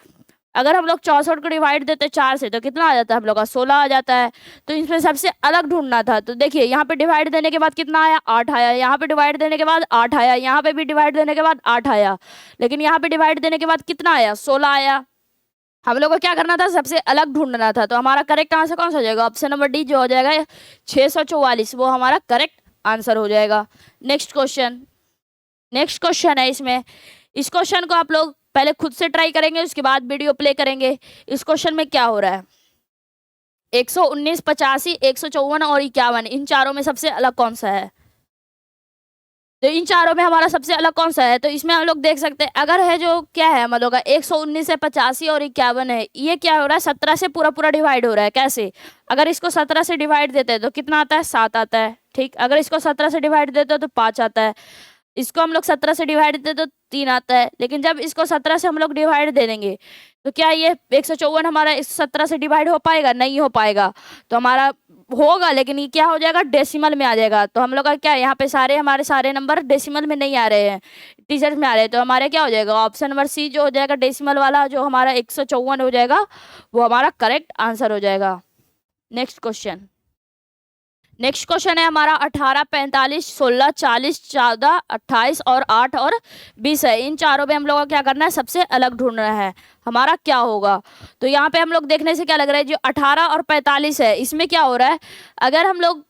अगर हम लोग 64 को डिवाइड देते 4 से तो कितना आ जाता है हम लोग का, 16 आ जाता है। तो इसमें सबसे अलग ढूंढना था। तो देखिए यहाँ पे डिवाइड देने के बाद कितना आया, 8 आया। यहाँ पे डिवाइड देने के बाद 8 आया। यहाँ पे भी डिवाइड देने के बाद 8 आया। लेकिन यहाँ पे डिवाइड देने के बाद कितना आया, 16 आया। हम लोग को क्या करना था, सबसे अलग ढूंढना था। तो हमारा करेक्ट आंसर कौन सा हो जाएगा, ऑप्शन नंबर डी जो हो जाएगा 644, वो हमारा करेक्ट आंसर हो जाएगा। नेक्स्ट क्वेश्चन है इसमें। इस क्वेश्चन को आप लोग पहले खुद से ट्राई करेंगे, उसके बाद वीडियो प्ले करेंगे। इस क्वेश्चन में क्या हो रहा है, 119, 85, 154 और 51, इन चारों में सबसे अलग कौन सा है। तो इन चारों में हमारा सबसे अलग कौन सा है, तो इसमें हम लोग देख सकते हैं अगर है जो क्या है हम लोग का 119 है, 85 और 51 है, ये क्या हो रहा है 17 से पूरा पूरा डिवाइड हो रहा है। कैसे, अगर इसको 17 से डिवाइड देते हैं तो कितना आता है, 7 आता है। ठीक, अगर इसको 17 से डिवाइड देते हो तो 5 आता है। इसको हम लोग 17 से डिवाइड देते तो 3 आता है। लेकिन जब इसको 17 से हम लोग डिवाइड दे देंगे तो क्या ये 154 हमारा इस 17 से डिवाइड हो पाएगा, नहीं हो पाएगा। तो हमारा होगा लेकिन ये क्या हो जाएगा, डेसिमल में आ जाएगा। तो हम लोग का क्या है, यहाँ पे हमारे सारे नंबर डेसिमल में नहीं आ रहे हैं, टीचर्स में आ रहे हैं। तो हमारे क्या हो जाएगा, ऑप्शन नंबर सी जो हो जाएगा डेसिमल वाला जो हमारा 154 हो जाएगा, वो हमारा करेक्ट आंसर हो जाएगा। नेक्स्ट क्वेश्चन है हमारा 18, 45, 16, 40, 14, 28 और 8 और 20 है। इन चारों में हम लोग को क्या करना है, सबसे अलग ढूंढना है, हमारा क्या होगा। तो यहाँ पे हम लोग देखने से क्या लग रहा है, जो 18 और 45 है इसमें क्या हो रहा है, अगर हम लोग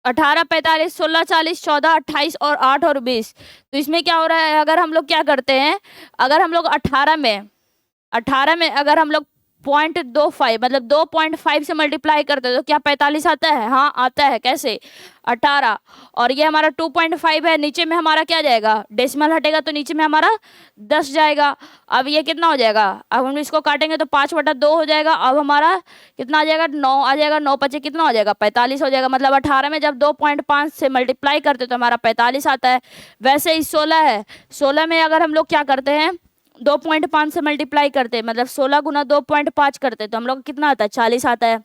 18, 45, 16, 40, 14, 28 और 8 और 20, तो इसमें क्या हो रहा है, अगर हम लोग क्या करते हैं, अगर हम लोग 18 में अगर हम लोग 0.25 मतलब 2.5 से मल्टीप्लाई करते हैं तो क्या 45 आता है, हाँ आता है। कैसे, 18 और ये हमारा 2.5 है, नीचे में हमारा क्या जाएगा, डेसिमल हटेगा तो नीचे में हमारा 10 जाएगा। अब ये कितना हो जाएगा, अब हम इसको काटेंगे तो 5/2 हो जाएगा। अब हमारा कितना आ जाएगा, 9 आ जाएगा। 9 पचे कितना हो जाएगा, 45 हो जाएगा। मतलब 18 में जब 2.5 से मल्टीप्लाई करते तो हमारा 45 आता है। वैसे ही 16 है, 16 में अगर हम लोग क्या करते हैं, 2.5 से मल्टीप्लाई करते हैं, मतलब 16 गुना 2.5 करते हैं तो हम लोग कितना आता है, 40 आता है।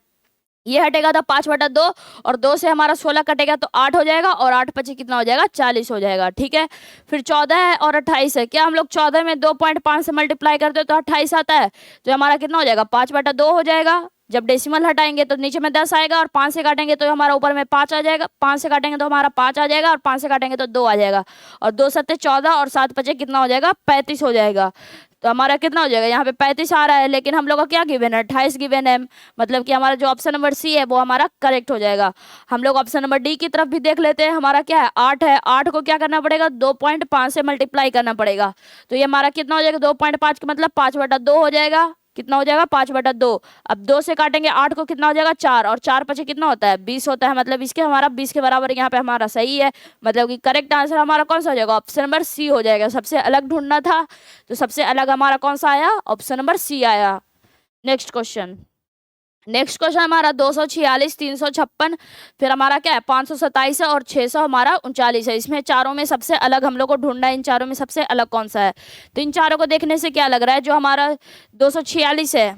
ये हटेगा तो 5/2 और 2 से हमारा 16 कटेगा तो 8 हो जाएगा और 8 पचे कितना हो जाएगा, 40 हो जाएगा। ठीक है, फिर 14 है और 28 है, क्या हम लोग 14 में 2.5 से मल्टीप्लाई करते हैं तो 28 आता है। तो हमारा कितना हो जाएगा, 5/2 हो जाएगा। जब डेसिमल हटाएंगे तो नीचे में 10 आएगा और 5 से काटेंगे तो हमारा ऊपर में 5 आ जाएगा। 5 से काटेंगे तो हमारा 5 आ जाएगा और 5 से काटेंगे तो 2 आ जाएगा। और 2 सत्ते 14 और 7 पचे कितना हो जाएगा, 35 हो जाएगा। तो हमारा कितना हो जाएगा, यहाँ पे 35 आ रहा है लेकिन हम लोग का क्या गिवन है, 28 गिवन है। मतलब कि हमारा जो ऑप्शन नंबर सी है वो हमारा करेक्ट हो जाएगा। हम लोग ऑप्शन नंबर डी की तरफ भी देख लेते हैं। हमारा क्या है, 8 है। 8 को क्या करना पड़ेगा, 2.5 से मल्टीप्लाई करना पड़ेगा। तो ये हमारा कितना हो जाएगा, 2.5 का मतलब 5/2 हो जाएगा। कितना हो जाएगा, 5/2। अब 2 से काटेंगे 8 को कितना हो जाएगा, 4 और 4 पचे कितना होता है, 20 होता है। मतलब इसके हमारा 20 के बराबर यहाँ पे हमारा सही है। मतलब कि करेक्ट आंसर हमारा कौन सा हो जाएगा, ऑप्शन नंबर सी हो जाएगा। सबसे अलग ढूंढना था तो सबसे अलग हमारा कौन सा आया, ऑप्शन नंबर सी आया। नेक्स्ट क्वेश्चन हमारा 246, 356, फिर हमारा क्या है 527 है और 600 हमारा 39 है। इसमें चारों में सबसे अलग हम लोग को ढूंढना है, इन चारों में सबसे अलग कौन सा है। तो इन चारों को देखने से क्या लग रहा है, जो हमारा 246 है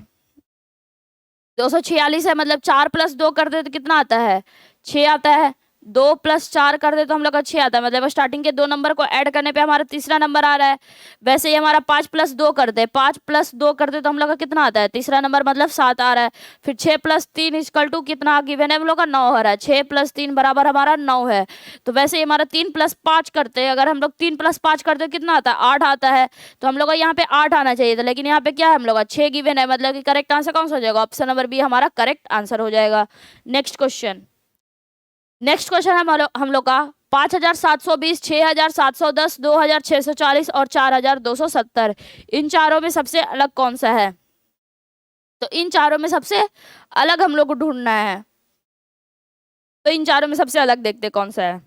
246 है, मतलब 4 + 2 कर दे तो कितना आता है? 6 आता है। 2 + 4 कर दे तो हम लोग का 6 आता है, मतलब स्टार्टिंग के 2 नंबर को ऐड करने पे हमारा तीसरा नंबर आ रहा है। वैसे ही हमारा 5 + 2 कर दे, 5 + 2 कर दे तो हम लोग का कितना आता है? तीसरा नंबर, मतलब 7 आ रहा है। फिर 6 + 3 = कितना गिवन है हम लोग का? 9 हो रहा है। 6 + 3 बराबर हमारा 9 है। तो वैसे ही हमारा 3 + 5 करते हैं, अगर हम लोग 3 + 5 करते हैं कितना आता है? 8 आता है। तो हम लोग का यहाँ पे 8 आना चाहिए था, लेकिन यहाँ पे क्या है हम लोग का 6 गिवन है, मतलब कि करेक्ट आंसर कौन सा हो जाएगा? ऑप्शन नंबर बी हमारा करेक्ट आंसर हो जाएगा। Next question. नेक्स्ट क्वेश्चन है हम लोग का 5720, 6710, 2640 और 4270। इन चारों में सबसे अलग कौन सा है? तो इन चारों में सबसे अलग हम लोग को ढूंढना है। तो इन चारों में सबसे अलग देखते कौन सा है।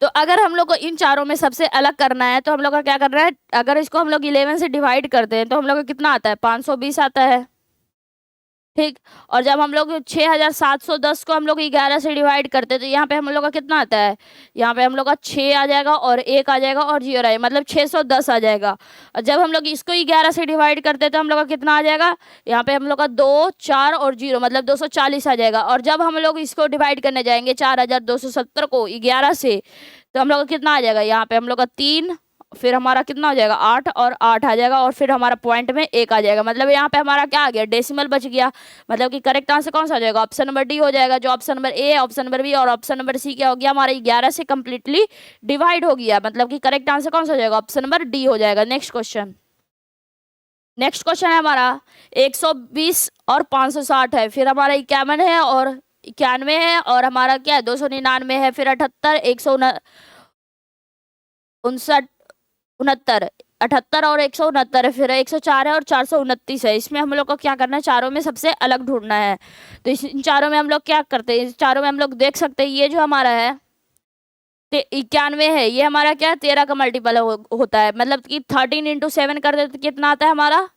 तो अगर हम लोग को इन चारों में सबसे अलग करना है तो हम लोग का क्या करना है? अगर इसको हम लोग 11 से डिवाइड करते हैं तो हम लोग का कितना आता है? 520 आता है। ठीक। और जब हम लोग 6710 को हम लोग 11 से डिवाइड करते हैं तो यहाँ पे हम लोग का कितना आता है? यहाँ पे हम लोग का 6 आ जाएगा और 1 आ जाएगा और 0 आएगा, मतलब 610 आ जाएगा। और जब हम लोग इसको 11 से डिवाइड करते हैं तो हम लोग का कितना आ जाएगा? यहाँ पे हम लोग का 2, 4 और 0, मतलब 240 आ जाएगा। और जब हम लोग इसको डिवाइड करने जाएंगे 4270 को 11 से, तो हम लोग का कितना आ जाएगा? यहाँ पे हम लोग का 3, फिर हमारा कितना हो जाएगा? 8 और 8 आ जाएगा, और फिर हमारा पॉइंट में 1 आ जाएगा, मतलब यहाँ पे हमारा क्या आ गया? डेसिमल बच गया। मतलब कि करेक्ट आंसर कौन सा हो जाएगा? ऑप्शन नंबर डी हो जाएगा। जो option number A, option number B और ऑप्शन नंबर सी क्या हो गया? हमारा 11 से कंप्लीटली डिवाइड हो गया, मतलब कि करेक्ट आंसर कौन सा हो जाएगा? ऑप्शन नंबर डी हो जाएगा। Next question. नेक्स्ट क्वेश्चन है हमारा 120 और 560 है, फिर हमारा 51 है और 91 है, और हमारा क्या है? 299 है, फिर 78, 159, 69, 78 और 169 है, फिर 104 है और 429 है। इसमें हम लोग को क्या करना है? चारों में सबसे अलग ढूंढना है। तो इन चारों में हम लोग क्या करते हैं? इस चारों में हम लोग देख सकते हैं, ये जो हमारा है 91 है, ये हमारा क्या है? 13 का मल्टीपल होता है, मतलब कि 13 × 7 कर देते तो कितना आता है हमारा?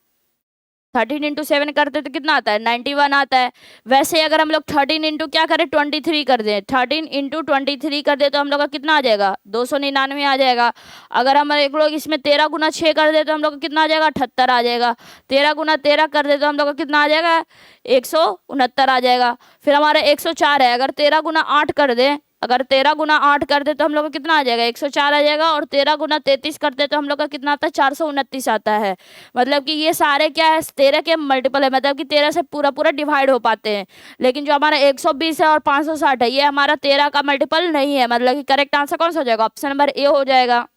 13 × 7 करते तो कितना आता है? 91 आता है। वैसे अगर हम लोग 13 इंटू क्या करें? 23 कर दें, 13 × 23 कर दे तो हम लोग का कितना आ जाएगा? 299 आ जाएगा। अगर हम एक लोग इसमें 13 × 6 कर दे तो हम लोग का कितना आ जाएगा? 78 आ जाएगा। 13 × 13 कर दे तो हम लोग का कितना आ जाएगा? 169 आ जाएगा। फिर हमारा 104 है, अगर 13 × 8 कर दे, अगर 13 × 8 कर दे तो हम लोग का कितना आ जाएगा? 104 आ जाएगा। और 13 × 33 करते तो हम लोग का कितना आता है? 429 आता है। मतलब कि ये सारे क्या है? 13 के मल्टीपल है, मतलब कि 13 से पूरा पूरा डिवाइड हो पाते हैं। लेकिन जो हमारा 120 है और 560 है, ये हमारा 13 का मल्टीपल नहीं है, मतलब कि करेक्ट आंसर कौन सा हो जाएगा? ऑप्शन नंबर ए हो जाएगा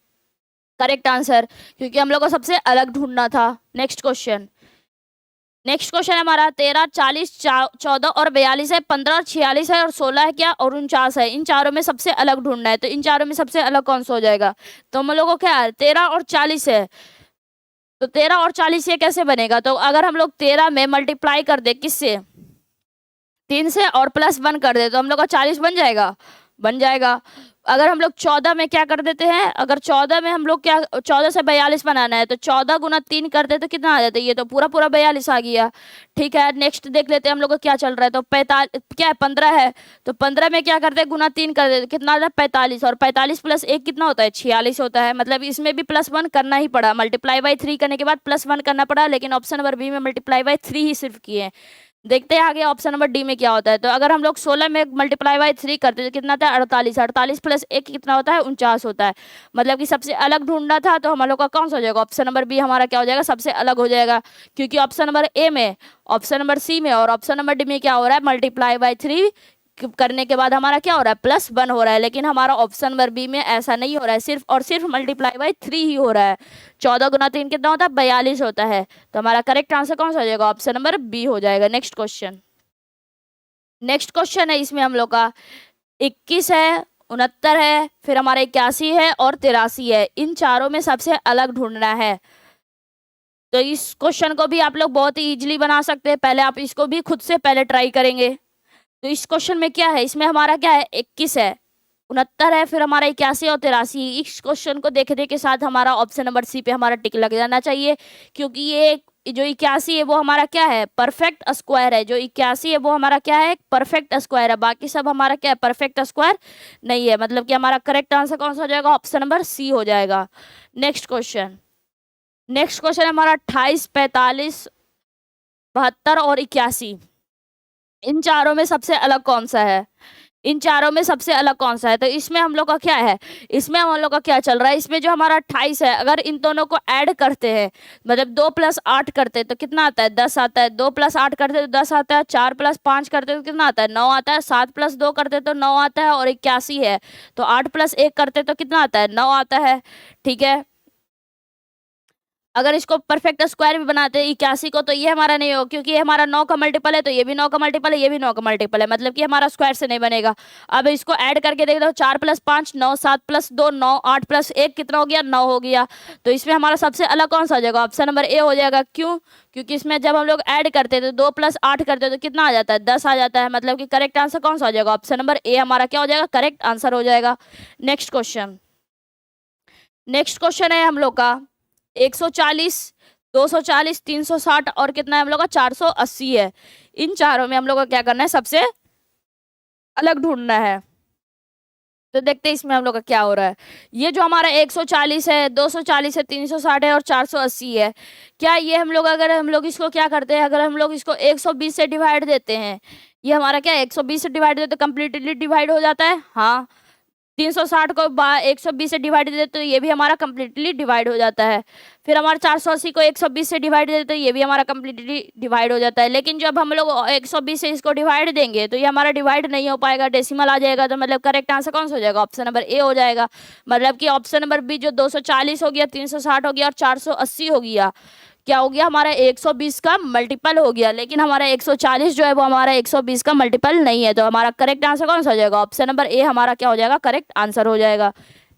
करेक्ट आंसर, क्योंकि हम लोग को सबसे अलग ढूंढना था। Next question. नेक्स्ट क्वेश्चन है हमारा 13, 40, 14 और 42 है, 15 और 46 है, और 16 है क्या? और 49 है। इन चारों में सबसे अलग ढूंढना है, तो इन चारों में सबसे अलग कौन सा हो जाएगा? तो हम लोग को क्या है? 13 और 40 है, तो 13 और 40 ये कैसे बनेगा? तो अगर हम लोग 13 में मल्टीप्लाई कर दे किससे? 3 से, और +1 कर दे तो हम लोग का 40 बन जाएगा, बन जाएगा। अगर हम लोग 14 में क्या कर देते हैं? अगर 14 में हम लोग क्या 14 से 42 बनाना है तो 14 × 3 करते तो कितना आ जाता है? ये तो पूरा पूरा 42 आ गया। ठीक है, नेक्स्ट देख लेते हैं हम लोग का क्या चल रहा है। तो 45 क्या है? 15 है, तो 15 में क्या करते हैं? ×3 कर देते, कितना आता है? 45, और 45 + 1 कितना होता है? 46 होता है। मतलब इसमें भी +1 करना ही पड़ा, ×3 करने के बाद +1 करना पड़ा, लेकिन ऑप्शन नंबर बी में ×3 ही सिर्फ किए। देखते हैं आगे ऑप्शन नंबर डी में क्या होता है। तो अगर हम लोग 16 में ×3 करते हैं तो कितना आता है? 48, 48 + 1 कितना होता है? 49 होता है। मतलब कि सबसे अलग ढूंढना था, तो हम लोग का कौन सा हो जाएगा? ऑप्शन नंबर बी हमारा क्या हो जाएगा? सबसे अलग हो जाएगा, क्योंकि ऑप्शन नंबर ए में, ऑप्शन नंबर सी में और ऑप्शन नंबर डी में क्या हो रहा है? ×3 करने के बाद हमारा क्या हो रहा है? +1 हो रहा है। लेकिन हमारा ऑप्शन नंबर बी में ऐसा नहीं हो रहा है, सिर्फ और सिर्फ ×3 ही हो रहा है। 14 × 3 कितना होता है? 42 होता है। तो हमारा करेक्ट आंसर कौन सा हो जाएगा? ऑप्शन नंबर बी हो जाएगा। Next question. नेक्स्ट क्वेश्चन है इसमें हम लोग का 21 है, 69 है, फिर हमारा 81 है और 83 है। इन चारों में सबसे अलग ढूंढना है। तो इस क्वेश्चन को भी आप लोग बहुत ही इजीली बना सकते हैं। पहले आप इसको भी खुद से पहले ट्राई करेंगे। तो इस क्वेश्चन में क्या है? इसमें हमारा क्या है? 21 है, 69 है, फिर हमारा 81 और 83। इस क्वेश्चन को देखने के साथ हमारा ऑप्शन नंबर सी पे हमारा टिक लग जाना चाहिए, क्योंकि ये जो 81 है वो हमारा क्या है? परफेक्ट स्क्वायर है। जो 81 है वो हमारा क्या है? परफेक्ट स्क्वायर है। बाकी सब हमारा क्या है? परफेक्ट स्क्वायर नहीं है। मतलब कि हमारा करेक्ट आंसर कौन सा हो जाएगा? ऑप्शन नंबर सी हो जाएगा। Next question. नेक्स्ट क्वेश्चन हमारा 28, 45 72 और 81, इन चारों में सबसे अलग कौन सा है? इन चारों में सबसे अलग कौन सा है? तो इसमें हम लोग का क्या है, इसमें हम लोग का क्या चल रहा है, इसमें जो हमारा 28 है, अगर इन दोनों को ऐड करते हैं, मतलब 2 + 8 करते हैं तो कितना आता है? 10 आता है। 2 + 8 करते हैं तो 10 आता है। 4 + 5 करते हैं तो कितना आता है? 9 आता है। 7 + 2 करते हैं तो 9 आता है। और 81 है तो 8 + 1 करते हैं तो कितना आता है? 9 आता है। ठीक है, अगर इसको परफेक्ट स्क्वायर भी बनाते हैं 81 को, तो ये हमारा नहीं होगा, क्योंकि ये हमारा 9 का मल्टीपल है, तो ये भी 9 का मल्टीपल है, ये भी 9 का मल्टीपल है, मतलब कि हमारा स्क्वायर से नहीं बनेगा। अब इसको ऐड करके देख दो, 4 + 5 9, 7 + 2 9, 8 + 1 कितना हो गया? 9 हो गया। तो इसमें हमारा सबसे अलग कौन सा हो जाएगा? ऑप्शन नंबर ए हो जाएगा। क्यों? क्योंकि इसमें जब हम लोग ऐड करते हैं तो 2 + 8 करते हैं तो कितना आ जाता है? 10 आ जाता है, मतलब कि करेक्ट आंसर कौन सा हो जाएगा? ऑप्शन नंबर ए हमारा क्या हो जाएगा? करेक्ट आंसर हो जाएगा। नेक्स्ट क्वेश्चन, नेक्स्ट क्वेश्चन है हम लोग का 140, 240, 360 और कितना है हम लोग का? 480 है। इन चारों में हम लोग को क्या करना है? सबसे अलग ढूंढना है। तो देखते हैं इसमें हम लोग का क्या हो रहा है। ये जो हमारा 140 है, 240 है, 360 है और 480 है, क्या ये हम लोग, अगर हम लोग इसको क्या करते हैं, अगर हम लोग इसको 120 से डिवाइड देते हैं, ये हमारा क्या 120 से डिवाइड देते तो कम्प्लीटली डिवाइड हो जाता है। हाँ, 360 को 120 से डिवाइड दे तो ये भी हमारा कम्प्लीटली डिवाइड हो जाता है। फिर हमारा 480 को 120 से डिवाइड दे तो ये भी हमारा कम्प्लीटली डिवाइड हो जाता है। लेकिन जब हम लोग 120 से इसको डिवाइड देंगे तो ये हमारा डिवाइड नहीं हो पाएगा, डेसिमल आ जाएगा। तो मतलब करेक्ट आंसर कौन सा हो जाएगा? ऑप्शन नंबर ए हो जाएगा। मतलब कि ऑप्शन नंबर बी जो 240 हो गया, 360 हो गया और 480 हो गया, क्या हो गया? हमारा 120 का मल्टीपल हो गया। लेकिन हमारा 140 जो है वो हमारा 120 का मल्टीपल नहीं है। तो हमारा करेक्ट आंसर कौन सा हो जाएगा? ऑप्शन नंबर ए हमारा क्या हो जाएगा? करेक्ट आंसर हो जाएगा।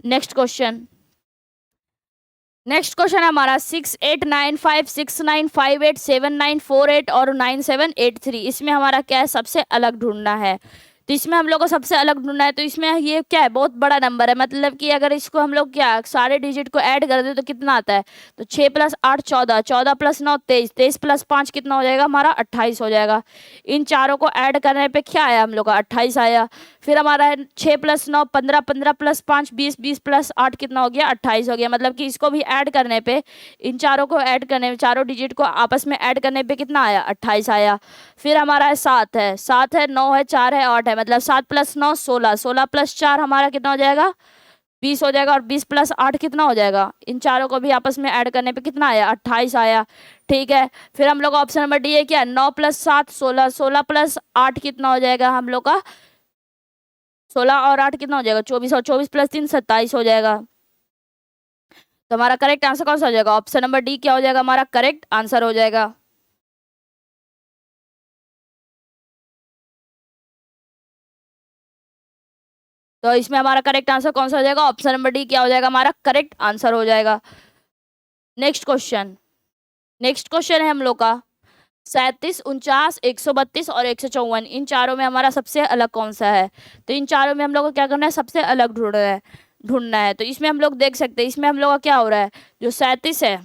नेक्स्ट क्वेश्चन, नेक्स्ट क्वेश्चन है हमारा 6895695878 और 9783। इसमें हमारा क्या है? सबसे अलग ढूंढना है। तो इसमें हम लोग को सबसे अलग ढूंढना है। तो इसमें ये क्या है? बहुत बड़ा नंबर है, मतलब कि अगर इसको हम लोग क्या सारे डिजिट को ऐड कर दे तो कितना आता है? तो 6 + 8 14, 14 + 9 23, 23 + 5 कितना हो जाएगा? हमारा 28 हो जाएगा। इन चारों को ऐड करने पे क्या आया हम लोग का? 28 आया। फिर हमारा है 6 + 9 15, 15 + 5 20, 20 + 8 कितना हो गया? 28 हो गया। मतलब कि इसको भी ऐड करने पे, इन चारों को ऐड करने में, चारों डिजिट को आपस में ऐड करने पे कितना आया? 28 आया। फिर हमारा है 7 है, 7 है, 9 है, 4 है, 8 है, मतलब 7 + 9 16, 16 + 4 हमारा कितना हो जाएगा? 20 हो जाएगा। और 20 + 8 कितना हो जाएगा? इन चारों को भी आपस में ऐड करने पे कितना आया? 28 आया। ठीक है, फिर हम लोग ऑप्शन नंबर डी है क्या? 9 + 7 16, 16 + 8 कितना हो जाएगा हम लोग का? 16 और 8 कितना हो जाएगा? 24, और 24 + 3 27 हो जाएगा। तो हमारा करेक्ट आंसर कौन सा हो जाएगा? ऑप्शन नंबर डी क्या हो जाएगा? हमारा करेक्ट आंसर हो जाएगा। तो इसमें हमारा करेक्ट आंसर कौन सा हो जाएगा? ऑप्शन नंबर डी क्या हो जाएगा? हमारा करेक्ट आंसर हो जाएगा। नेक्स्ट क्वेश्चन, नेक्स्ट क्वेश्चन है हम लोग का 37 49 132 और 154। इन चारों में हमारा सबसे अलग कौन सा है? तो इन चारों में हम लोग को क्या करना है? सबसे अलग ढूंढना है। तो इसमें हम लोग देख सकते हैं, इसमें हम लोग का क्या हो रहा है? जो 37 है,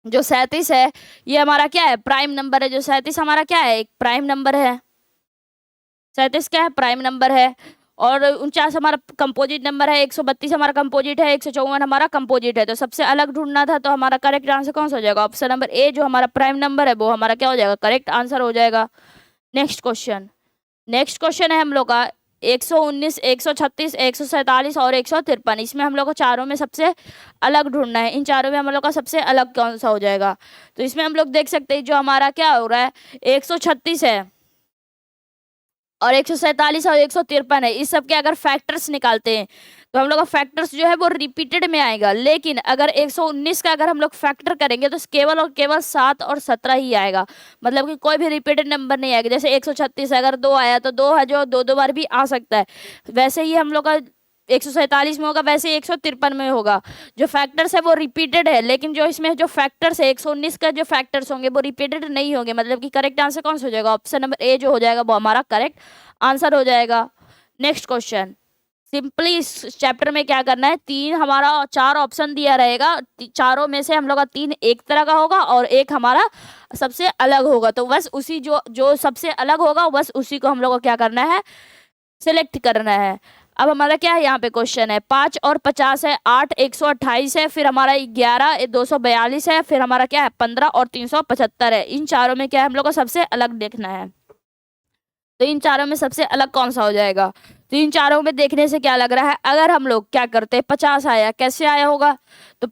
जो 37 है ये हमारा क्या है? प्राइम नंबर है। जो 37 हमारा क्या है? एक प्राइम नंबर है। 37 क्या है? प्राइम नंबर है। और 49 हमारा कंपोजिट नंबर है। 132 हमारा कंपोजिट है। 154 हमारा कंपोजिट है। तो सबसे अलग ढूंढना था, तो हमारा करेक्ट आंसर कौन सा हो जाएगा? ऑप्शन नंबर ए जो हमारा प्राइम नंबर है वो हमारा क्या हो जाएगा? करेक्ट आंसर हो जाएगा। नेक्स्ट क्वेश्चन, नेक्स्ट क्वेश्चन है हम लोग का 119 136 147 और 153। इसमें हम लोग को चारों में सबसे अलग ढूंढना है। इन चारों में हम लोग का सबसे अलग कौन सा हो जाएगा? तो इसमें हम लोग देख सकते हैं जो हमारा क्या हो रहा है, 136 है और 147 और 153 है। इस सब के अगर फैक्टर्स निकालते हैं तो हम लोग का फैक्टर्स जो है वो रिपीटेड में आएगा। लेकिन अगर 119 का अगर हम लोग फैक्टर करेंगे तो केवल और केवल 7 और 17 ही आएगा, मतलब कि कोई भी रिपीटेड नंबर नहीं आएगा। जैसे 136 अगर 2 आया तो 2 है जो दो दो बार भी आ सकता है, वैसे ही हम लोग का 147 में होगा, वैसे ही 153 में होगा। जो फैक्टर्स है वो रिपीटेड है, लेकिन जो इसमें जो फैक्टर्स है 119 का जो फैक्टर्स होंगे वो रिपीटेड नहीं होंगे। मतलब कि करेक्ट आंसर कौन सा हो जाएगा? ऑप्शन नंबर ए जो हो जाएगा वो हमारा करेक्ट आंसर हो जाएगा। नेक्स्ट क्वेश्चन, सिंपली इस चैप्टर में क्या करना है, तीन हमारा 4 ऑप्शन दिया रहेगा, चारों में से हम लोग का 3 एक तरह का होगा और एक हमारा सबसे अलग होगा। तो बस उसी जो जो सबसे अलग होगा बस उसी को हम लोग को क्या करना है? सिलेक्ट करना है। अब हमारा क्या है यहाँ पे क्वेश्चन है, 5 और 50 है, 8 128 है, फिर हमारा 11 242 है, फिर हमारा क्या है 15 और 375 है। इन चारों में क्या है हम लोग को सबसे अलग देखना है। तो इन चारों में सबसे अलग कौन सा हो जाएगा? तो इन चारों में देखने से क्या लग रहा है, अगर हम लोग क्या करते, 50 आया, कैसे आया होगा, तो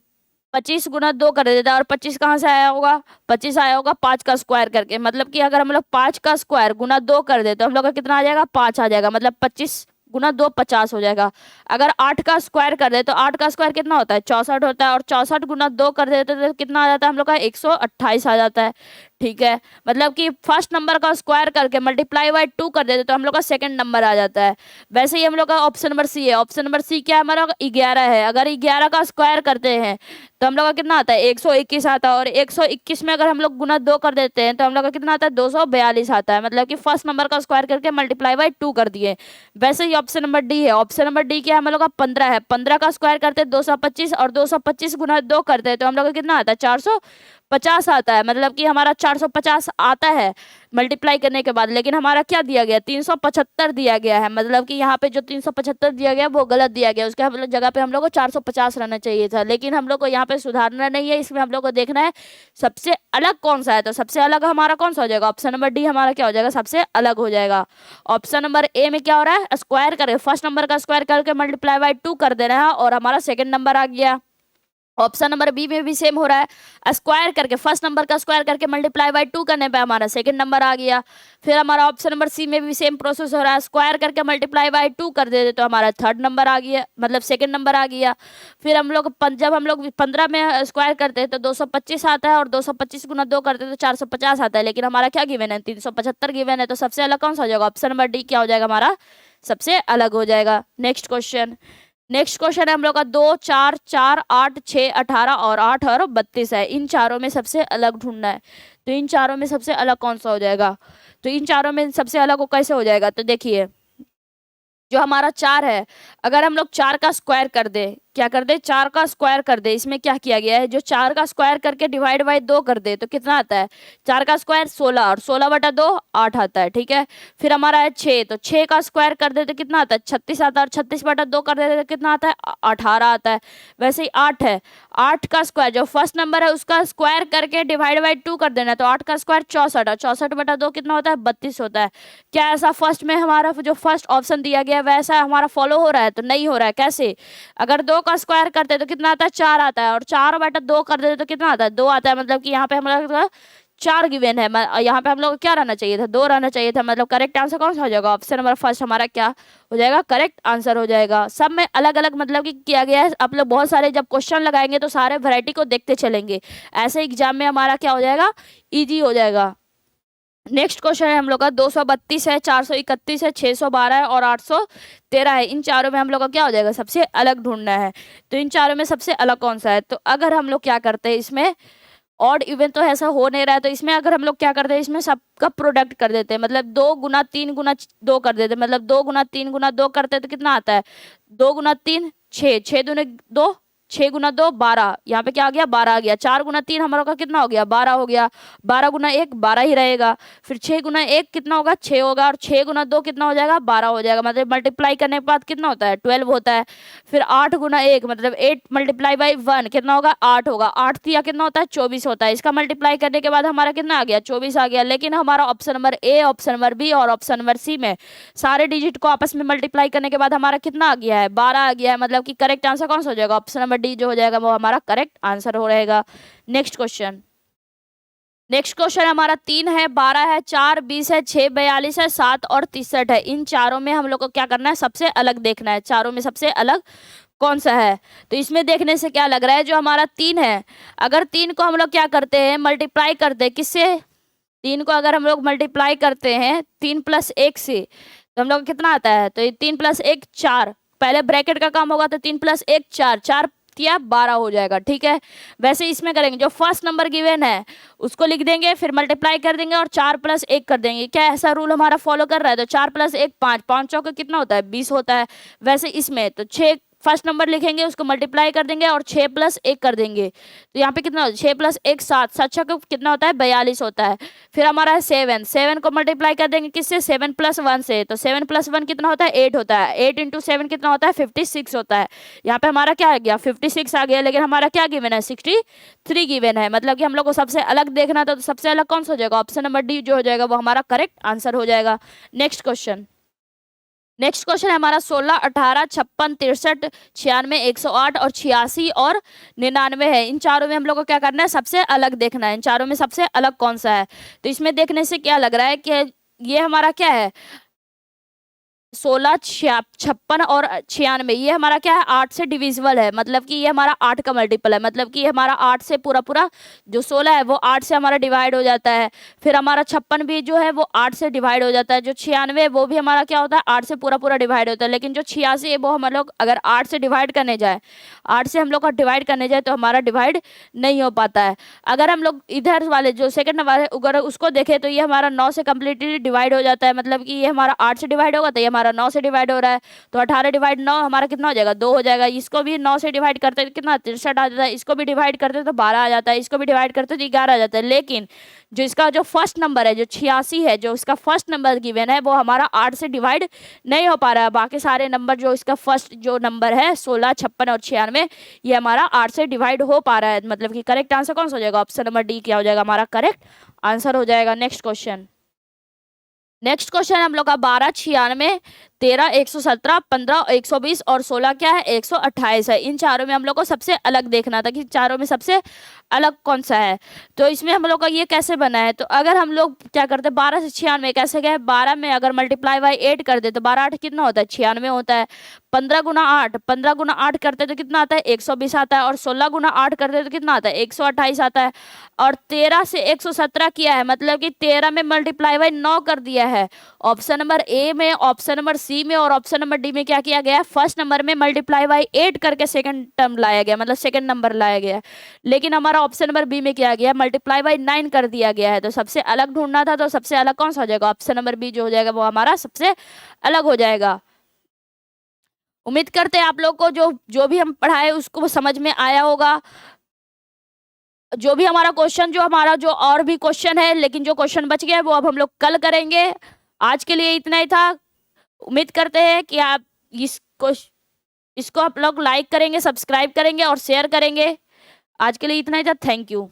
25 गुना 2 कर देता, और 25 कहाँ से आया होगा, 25 आया होगा 5 का स्क्वायर करके। मतलब कि अगर हम लोग 5 का स्क्वायर गुना 2 कर दे तो हम लोग का कितना आ जाएगा, 5 आ जाएगा। मतलब 25 गुना 2 50 हो जाएगा। अगर 8 का स्क्वायर कर दे तो 8 का स्क्वायर कितना होता है, 64 होता है, और 64 गुना 2 कर देते तो कितना आ जाता है हम लोग का, 128 आ जाता है। ठीक है, मतलब कि फर्स्ट नंबर का स्क्वायर करके मल्टीप्लाई बाय 2 कर देते तो हम लोग का सेकंड नंबर आ जाता है। वैसे ही हम लोग का ऑप्शन नंबर सी है। ऑप्शन नंबर सी क्या है हमारा, 11 है। अगर 11 का स्क्वायर करते हैं तो हम लोग का कितना आता है, 121 आता है, और 121 में अगर हम लोग गुना 2 कर देते हैं तो हम लोग का कितना आता है, 242 आता है। मतलब कि फर्स्ट नंबर का स्क्वायर करके मल्टीप्लाई बाय 2 कर दिए। वैसे ही ऑप्शन नंबर डी है। ऑप्शन नंबर डी क्या है हम लोग का, 15 है। 15 का स्क्वायर करते हैं 225, और 225 गुना 2 करते हैं तो हम लोग का कितना आता है, 450 आता है। मतलब कि हमारा 450 आता है मल्टीप्लाई करने के बाद, लेकिन हमारा क्या दिया गया, 375 दिया गया है। मतलब कि यहाँ पे जो 375 दिया गया वो गलत दिया गया, उसके जगह पे हम लोग को 450 रहना चाहिए था। लेकिन हम लोग को यहाँ पे सुधारना नहीं है, इसमें हम लोग को देखना है सबसे अलग कौन सा है। तो सबसे अलग हमारा कौन सा हो जाएगा, ऑप्शन नंबर डी हमारा क्या हो जाएगा, सबसे अलग हो जाएगा। ऑप्शन नंबर ए में क्या हो रहा है, स्क्वायर करके फर्स्ट नंबर का स्क्वायर करके मल्टीप्लाई बाय 2 कर देना है, और हमारा सेकंड नंबर आ गया। ऑप्शन नंबर बी में भी सेम हो रहा है, स्क्वायर करके फर्स्ट नंबर का स्क्वायर करके मल्टीप्लाई बाय 2 करने पे हमारा सेकंड नंबर आ गया। फिर हमारा ऑप्शन नंबर सी में भी सेम प्रोसेस हो रहा है, स्क्वायर करके मल्टीप्लाई बाय 2 कर देते तो हमारा थर्ड नंबर आ गया, मतलब सेकंड नंबर आ गया। फिर हम लोग जब हम लोग 15 में स्क्वायर करते हैं तो 225 आता है, और 225 गुना 2 करते हैं तो 450 आता है। लेकिन हमारा क्या गिवन है, 375 गिवन है। तो सबसे अलग कौन सा हो जाएगा, ऑप्शन नंबर डी क्या हो जाएगा हमारा, सबसे अलग हो जाएगा। नेक्स्ट क्वेश्चन है हम लोग का 2 4 4 8 6 18 और 8 और 32 है। इन चारों में सबसे अलग ढूंढना है। तो इन चारों में सबसे अलग कौन सा हो जाएगा, तो इन चारों में सबसे अलग वो कैसे हो जाएगा, तो देखिए जो हमारा 4 है, अगर हम लोग 4 का स्क्वायर कर दे, क्या कर दे, 4 का स्क्वायर कर दे। इसमें क्या किया गया है, जो 4 का स्क्वायर करके डिवाइड बाय 2 कर दे तो कितना आता है, 4 का स्क्वायर 16, और 16 बटा 2 8 आता है। ठीक है, फिर हमारा है 6, तो 6 का स्क्वायर कर दे तो कितना आता है, 36 आता है, और 36 बटा 2 कर देते तो कितना आता है, 18 आता है। वैसे ही 8 है, 8 का स्क्वायर जो फर्स्ट नंबर है उसका स्क्वायर करके डिवाइड बाय 2 कर देना, तो 8 का स्क्वायर 64, और 64 बटा 2 कितना होता है, 32 होता है। क्या ऐसा फर्स्ट में हमारा जो फर्स्ट ऑप्शन दिया गया वैसा हमारा फॉलो हो रहा है, तो नहीं हो रहा है। कैसे, अगर 2 का स्क्वायर करते हैं तो कितना आता है, 4 आता है, और 4 बटा 2 कर देते तो कितना आता है, 2 आता है। मतलब कि यहाँ पे हम लोग 4 गिवन है, यहाँ पे हम लोग क्या रहना चाहिए था, 2 रहना चाहिए था। मतलब करेक्ट आंसर कौन सा हो जाएगा, ऑप्शन नंबर फर्स्ट हमारा क्या हो जाएगा, करेक्ट आंसर हो जाएगा। सब में अलग अलग मतलब कि किया गया है। आप लोग बहुत सारे जब क्वेश्चन लगाएंगे तो सारे वैरायटी को देखते चलेंगे, ऐसे एग्जाम में हमारा क्या हो जाएगा, ईजी हो जाएगा। नेक्स्ट क्वेश्चन है हम लोग का 232 है, 431 है, 612 है और 813 है। इन चारों में हम लोग का क्या हो जाएगा, सबसे अलग ढूंढना है। तो इन चारों में सबसे अलग कौन सा है, तो अगर हम लोग क्या करते हैं, इसमें ऑड इवन तो ऐसा हो नहीं रहा है, तो इसमें अगर हम लोग क्या करते हैं, इसमें सबका प्रोडक्ट कर देते हैं। मतलब 2 गुना 3 गुना 2 कर देते हैं। मतलब 2 गुना 3 गुना 2 करते हैं तो कितना आता है, 2 गुना 3 6, 6 दूने 2, 6 गुना 2 12, यहाँ पे क्या आ गया, 12 आ गया। 4 गुना 3 हमारा का कितना हो गया, 12 हो गया। 12 गुना 1 12 ही रहेगा। फिर 6 गुना 1 कितना होगा, 6 होगा, और 6 गुना 2 कितना हो जाएगा, 12 हो जाएगा। मतलब मल्टीप्लाई करने के बाद कितना होता है, 12 होता है। फिर 8 गुना 1 मतलब 8 मल्टीप्लाई बाई 1 कितना होगा, 8 होगा। 8 दिया कितना होता है, 24 होता है। इसका मल्टीप्लाई करने के बाद हमारा कितना आ गया, 24 आ गया। लेकिन हमारा option number A, option number B और ऑप्शन नंबर सी में सारे डिजिट को आपस में मल्टीप्लाई करने के बाद हमारा कितना आ गया है, 12 आ गया है। मतलब कि करेक्ट आंसर कौन सा हो जाएगा, ऑप्शन नंबर डी जो हो जाएगा वो हमारा करेक्ट आंसर हो रहेगा। नेक्स्ट क्वेश्चन हमारा 3 है, 12 है, 4 20 है, 6 42 है, 7 और 63 है। इन चारों में हम लोग को क्या करना है, सबसे अलग देखना है। चारों में सबसे अलग कौन सा है, तो इसमें देखने से क्या लग रहा है, जो हमारा 3 है, अगर 3 को हम लोग क्या करते हैं, मल्टीप्लाई करते हैं किससे, 3 को अगर हम लोग मल्टीप्लाई करते हैं 3 + 1 से तो हम लोग कितना आता है, तो 3 + 1 4, पहले ब्रैकेट का काम होगा तो 3 + 1 4, 4 या 12 हो जाएगा। ठीक है, वैसे इसमें करेंगे जो फर्स्ट नंबर गिवन है उसको लिख देंगे, फिर मल्टीप्लाई कर देंगे और 4 + 1 कर देंगे। क्या ऐसा रूल हमारा फॉलो कर रहा है, तो 4 + 1 5, 5 चौके कितना होता है, 20 होता है। वैसे इसमें तो 6 फर्स्ट नंबर लिखेंगे, उसको मल्टीप्लाई कर देंगे और 6 + 1 कर देंगे, तो यहाँ पे कितना 6 + 1 7, 7 छक्के कितना होता है 42 होता है। फिर हमारा है 7, 7 को मल्टीप्लाई कर देंगे किससे 7 + 1 से, तो 7 + 1 कितना होता है 8 होता है, 8 × 7 कितना होता है 56 होता है। यहाँ पे हमारा क्या आ गया 56 आ गया, लेकिन हमारा क्या गिवन है 63 गिवन है। मतलब कि हम लोग को सबसे अलग देखना था, तो सबसे अलग कौन सा हो जाएगा, ऑप्शन नंबर डी जो हो जाएगा वो हमारा करेक्ट आंसर हो जाएगा। नेक्स्ट क्वेश्चन है हमारा 16, 18, 56, 63, 96, 108 और 86 और 99 है। इन चारों में हम लोग को क्या करना है, सबसे अलग देखना है, इन चारों में सबसे अलग कौन सा है। तो इसमें देखने से क्या लग रहा है कि ये हमारा क्या है 16, 56 और 96, ये हमारा क्या है 8 से डिविजिबल है, मतलब कि ये हमारा 8 का मल्टीपल है, मतलब कि ये हमारा 8 से पूरा पूरा जो 16 है वो 8 से हमारा डिवाइड हो जाता है। फिर हमारा 56 भी जो है वो 8 से डिवाइड हो जाता है, जो 96 है वो भी हमारा क्या होता है 8 से पूरा पूरा डिवाइड होता है। लेकिन जो 86 है वो हम लोग अगर 8 से डिवाइड करने जाए, 8 से हम लोग का डिवाइड करने जाए तो हमारा डिवाइड नहीं हो पाता है। अगर हम लोग इधर वाले जो सेकंड वाले अगर उसको देखें तो ये हमारा 9 से कम्प्लीटली डिवाइड हो जाता है, मतलब कि ये हमारा 8 से डिवाइड होगा तो ये हमारा 9 से डिवाइड हो रहा है, तो 18 / 9 हमारा कितना हो जाएगा 2 हो जाएगा। इसको भी 9 से डिवाइड करते हैं कितना 63 आ जाता है, इसको भी डिवाइड करते हैं तो 12 आ जाता है, इसको भी डिवाइड करते हैं तो 11 आ जाता है। लेकिन जो इसका जो फर्स्ट नंबर है जो 86 है, जो इसका फर्स्ट नंबर गिवन है वो हमारा 8 से डिवाइड नहीं हो पा रहा है। बाकी सारे नंबर जो इसका फर्स्ट जो नंबर है 16, 56 और 96 ये हमारा 8 से डिवाइड हो पा रहा है। मतलब कि करेक्ट आंसर कौन सा हो जाएगा, ऑप्शन नंबर डी क्या हो जाएगा हमारा करेक्ट आंसर हो जाएगा। नेक्स्ट क्वेश्चन हम लोग का 12, 96, 13, 117, 15, 120 और 16 क्या है 128 है। इन चारों में हम लोग को सबसे अलग देखना था कि चारों में सबसे अलग कौन सा है। तो इसमें हम लोग का ये कैसे बना है, तो अगर हम लोग क्या करते हैं 12 से 96 कैसे गए, 12 में अगर मल्टीप्लाई बाई 8 कर दे तो 12 8 कितना होता है 96 होता है। 15 × 8, 15 × 8 करते तो कितना आता है 120 आता है, और 16 × 8 करते तो कितना आता है 128 आता है। और 13 से 117 किया है, मतलब कि 13 में मल्टीप्लाई बाई 9 कर दिया है। ऑप्शन नंबर ए में, ऑप्शन नंबर सी में और ऑप्शन नंबर डी में क्या किया गया है, फर्स्ट नंबर में मल्टीप्लाई बाई 8 करके सेकंड टर्म लाया गया, मतलब सेकंड नंबर लाया गया। लेकिन हमारा ऑप्शन नंबर बी में किया गया मल्टीप्लाई बाई 9 कर दिया गया है। तो सबसे अलग ढूंढना था, तो सबसे अलग कौन सा हो जाएगा, ऑप्शन नंबर बी जो हो जाएगा वो हमारा सबसे अलग हो जाएगा। उम्मीद करते हैं आप लोग को जो भी हम पढ़ाए उसको समझ में आया होगा। जो भी हमारा क्वेश्चन जो हमारा जो और भी क्वेश्चन है, लेकिन जो क्वेश्चन बच गया है वो अब हम लोग कल करेंगे। आज के लिए इतना ही था। उम्मीद करते हैं कि आप इसको आप लोग लाइक करेंगे, सब्सक्राइब करेंगे और शेयर करेंगे। आज के लिए इतना ही था। Thank you.